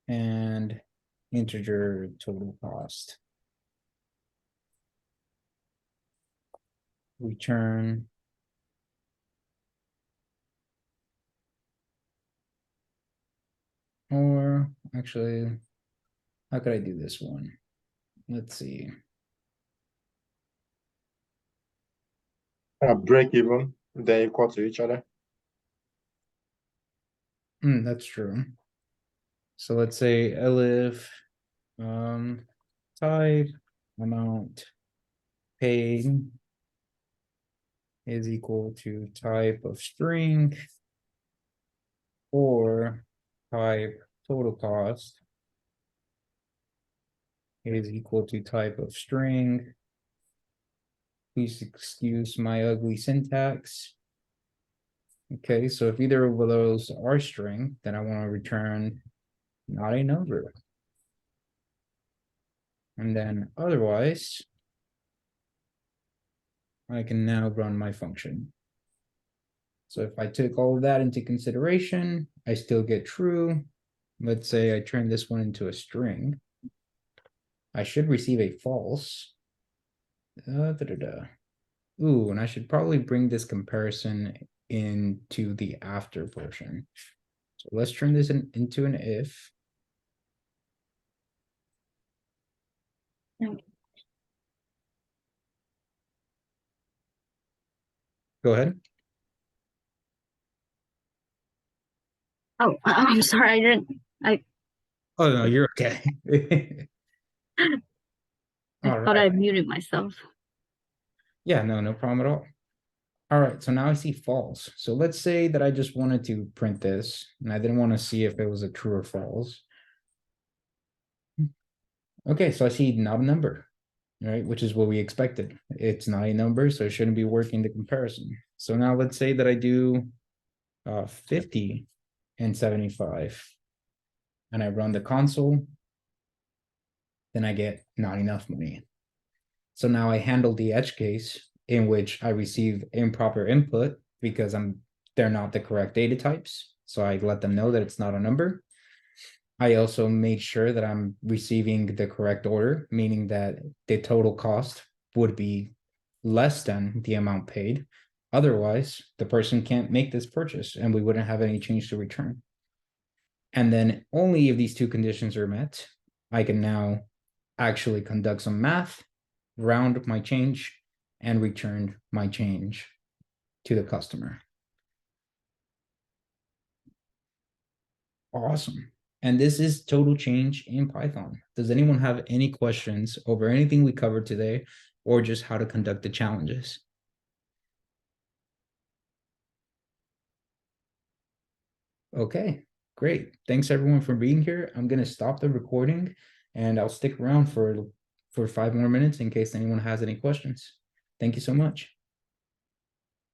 and integer total cost. Return or actually, how could I do this one? Let's see. Break even, they're equal to each other. That's true. So let's say elif type amount paid is equal to type of string or type total cost is equal to type of string. Please excuse my ugly syntax. Okay, so if either of those are string, then I want to return not a number. And then otherwise, I can now run my function. So if I took all of that into consideration, I still get true. Let's say I turn this one into a string. I should receive a false. Ooh, and I should probably bring this comparison into the after portion. So let's turn this into an if. Go ahead. Oh, I'm sorry, I didn't. Oh no, you're okay. I All thought right. I muted myself. Yeah, no problem at all. All right, so now I see false. So let's say that I just wanted to print this and I didn't want to see if it was a true or false. Okay, so I see not a number, right? Which is what we expected. It's not a number, so it shouldn't be working the comparison. So now let's say that I do 50 and 75 and I run the console, then I get not enough money. So now I handle the edge case in which I receive improper input because they're not the correct data types. So I let them know that it's not a number. I also made sure that I'm receiving the correct order, meaning that the total cost would be less than the amount paid. Otherwise, the person can't make this purchase and we wouldn't have any change to return. And then only if these two conditions are met, I can now actually conduct some math, round my change, and return my change to the customer. Awesome. And this is total change in Python. Does anyone have any questions over anything we covered today or just how to conduct the challenges? Okay, great. Thanks everyone for being here. I'm going to stop the recording and I'll stick around for 5 more minutes in case anyone has any questions. Thank you so much.